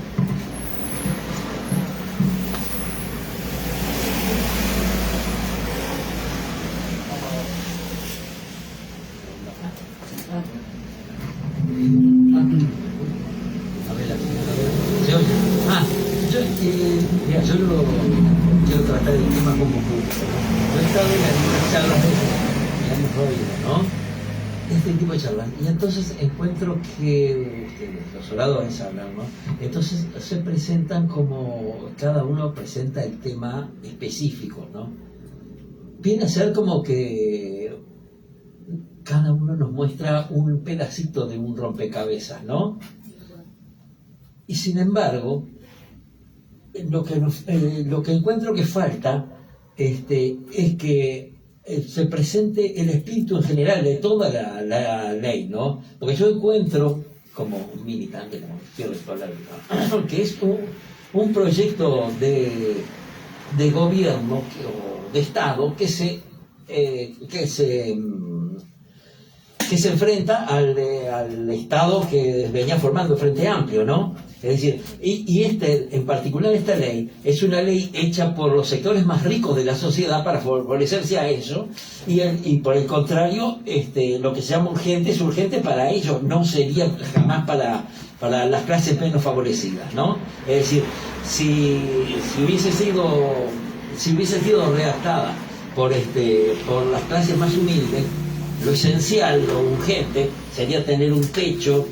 Yo quiero tratar el tema como público, ¿no? Yo he estado en algunas charlas que hemos oído, ¿no? Este tipo de charlas, y entonces encuentro que los oradores hablan, ¿no? Entonces se presentan como, cada uno presenta el tema específico, ¿no? Viene a ser como que cada uno nos muestra un pedacito de un rompecabezas, ¿no? Y sin embargo, lo que encuentro que falta es que se presente el espíritu en general de toda la ley, ¿no? Porque yo encuentro, como un militante, como quiero hablar, ¿no? Que es un proyecto de gobierno o de Estado que se enfrenta al Estado que venía formando el Frente Amplio, ¿no? Es decir, en particular esta ley es una ley hecha por los sectores más ricos de la sociedad para favorecerse a ellos, y por el contrario, lo que se llama urgente es urgente para ellos, no sería jamás para las clases menos favorecidas, ¿no? Es decir, si hubiese sido redactada por las clases más humildes, lo esencial, lo urgente, sería tener un techo,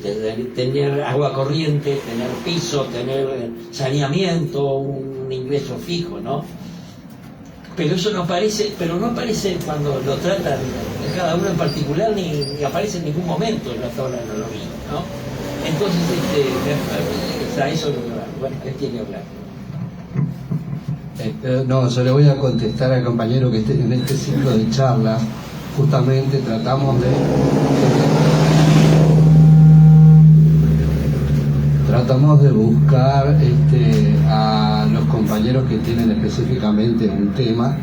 tener agua corriente, tener piso, tener saneamiento, un ingreso fijo, ¿no? Pero eso no aparece cuando lo tratan cada uno en particular, ni aparece en ningún momento en la tabla de lo mismo, ¿no? Entonces, a eso, bueno, él tiene que hablar. No, yo le voy a contestar al compañero que en este ciclo de charlas justamente tratamos de buscar a los compañeros que tienen específicamente un tema,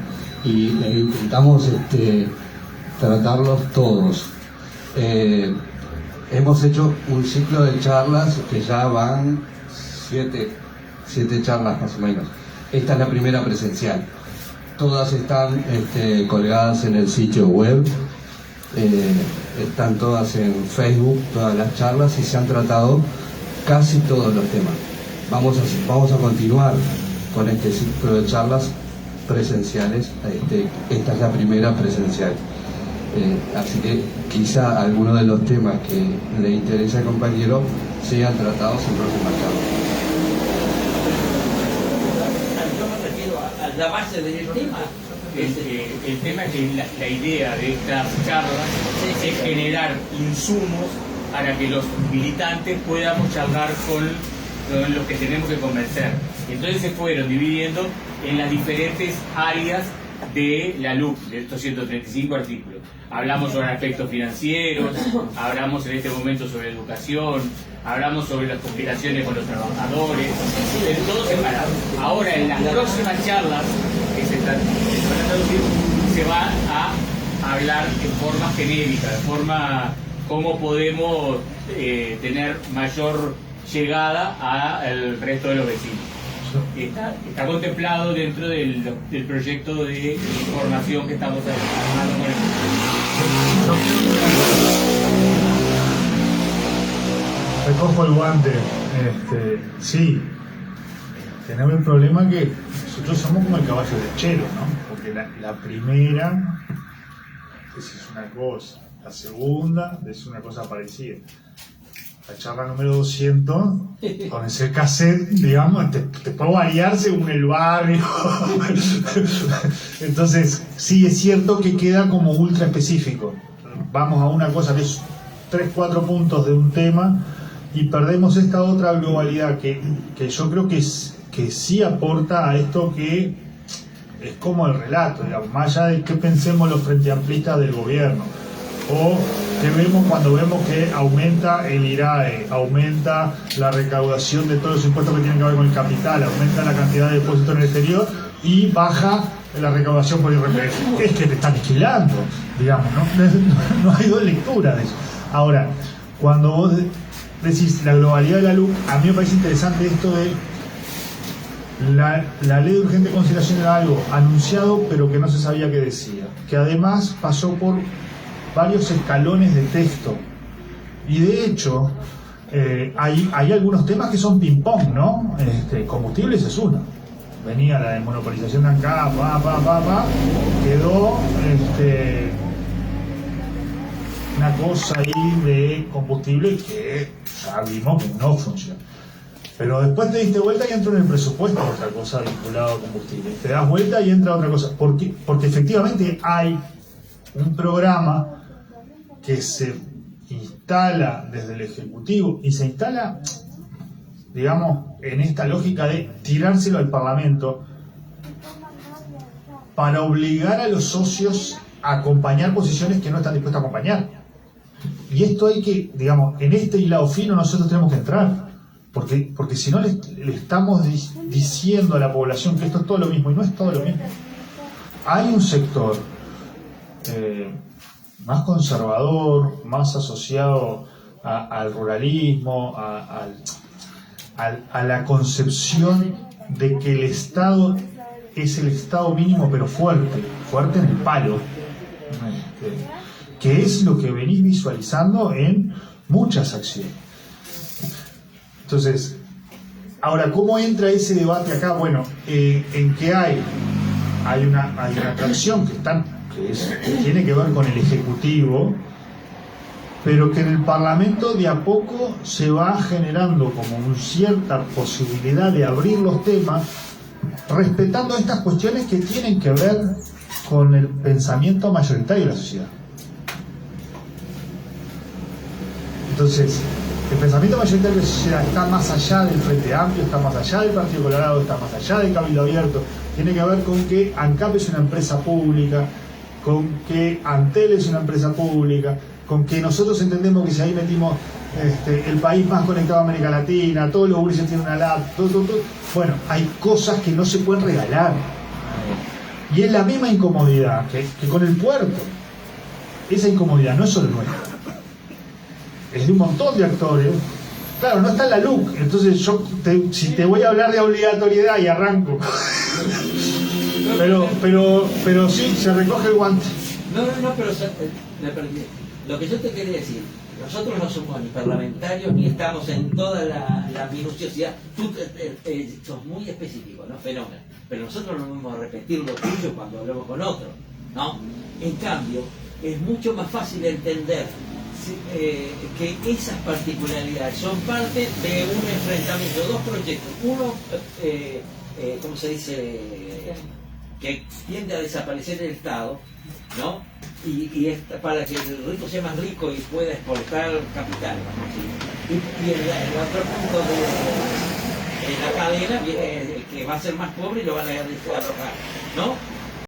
y intentamos tratarlos todos. Hemos hecho un ciclo de charlas que ya van 7 charlas más o menos. Esta es la primera presencial. Todas están colgadas en el sitio web, están todas en Facebook, todas las charlas, y se han tratado casi todos los temas. Vamos a continuar con este ciclo de charlas presenciales. Esta es la primera presencial. Así que quizá algunos de los temas que le interesa al compañero sean tratados en próximas charlas. Yo me refiero a la base del tema. El tema es que la idea de estas charlas es generar insumos para que los militantes podamos charlar con los que tenemos que convencer. Entonces se fueron dividiendo en las diferentes áreas de la LUC, de estos 135 artículos. Hablamos sobre aspectos financieros, hablamos en este momento sobre educación, hablamos sobre las complicaciones con los trabajadores, todo separado. Ahora, en las próximas charlas que se van a traducir, se va a hablar en forma genérica, de forma cómo podemos tener mayor llegada al resto de los vecinos. Está contemplado dentro del proyecto de información que estamos armando con el... Recojo el guante. Sí, tenemos el problema que nosotros somos como el caballo lechero, ¿no? Porque la primera es una cosa, la segunda es una cosa parecida. La charla número 200, con ese cassette, digamos, te puede variar según el barrio. Entonces, sí, es cierto que queda como ultra específico. Vamos a una cosa que es 3-4 puntos de un tema y perdemos esta otra globalidad que yo creo que sí aporta a esto que es como el relato, digamos, más allá de qué pensemos los frente amplistas del gobierno. O que vemos cuando vemos que aumenta el IRAE, aumenta la recaudación de todos los impuestos que tienen que ver con el capital, aumenta la cantidad de depósitos en el exterior y baja la recaudación por IRPF. Es que te están esquilando, digamos, no hay dos lecturas de eso. Ahora, cuando vos decís la globalidad de la LUC, a mí me parece interesante esto de la ley de urgente consideración era algo anunciado pero que no se sabía qué decía, que además pasó por varios escalones de texto y de hecho hay algunos temas que son ping pong, ¿no? Combustibles es uno, venía la desmonopolización de acá, quedó una cosa ahí de combustible que ya vimos que no funciona, pero después te diste vuelta y entró en el presupuesto otra cosa vinculada a combustible, te das vuelta y entra otra cosa, porque efectivamente hay un programa que se instala desde el Ejecutivo y se instala, digamos, en esta lógica de tirárselo al Parlamento para obligar a los socios a acompañar posiciones que no están dispuestos a acompañar. Y esto hay que, digamos, en este hilado fino nosotros tenemos que entrar, porque si no le estamos diciendo a la población que esto es todo lo mismo, y no es todo lo mismo. Hay un sector más conservador, más asociado al ruralismo, a la concepción de que el Estado es el Estado mínimo pero fuerte en el palo, que es lo que venís visualizando en muchas acciones. Entonces, ahora, ¿cómo entra ese debate acá? Bueno, en que hay una atracción que tiene que ver con el Ejecutivo, pero que en el Parlamento de a poco se va generando como una cierta posibilidad de abrir los temas, respetando estas cuestiones que tienen que ver con el pensamiento mayoritario de la sociedad. Entonces, el pensamiento mayoritario de la sociedad está más allá del Frente Amplio, está más allá del Partido Colorado, está más allá del Cabildo Abierto, tiene que ver con que ANCAP es una empresa pública, con que Antel es una empresa pública, con que nosotros entendemos que si ahí metimos el país más conectado a América Latina, todos los gurises tienen una lab, todo. Bueno, hay cosas que no se pueden regalar. Y es la misma incomodidad que con el puerto. Esa incomodidad no es solo nuestra, es de un montón de actores. Claro, no está en la LUC, entonces si te voy a hablar de obligatoriedad y arranco. Pero sí, se recoge el guante. No, pero me perdí. Lo que yo te quería decir, nosotros no somos ni parlamentarios ni estamos en toda la minuciosidad. Tú sos muy específico, ¿no? Fenómeno. Pero nosotros no vamos a repetir lo tuyo cuando hablamos con otro, ¿no? En cambio, es mucho más fácil entender que esas particularidades son parte de un enfrentamiento, dos proyectos. Uno, ¿cómo se dice? Que tiende a desaparecer el Estado, ¿no? Y es para que el rico sea más rico y pueda exportar capital, vamos a decir. Y el otro punto de la cadena, que va a ser más pobre y lo van a dejar, ¿no?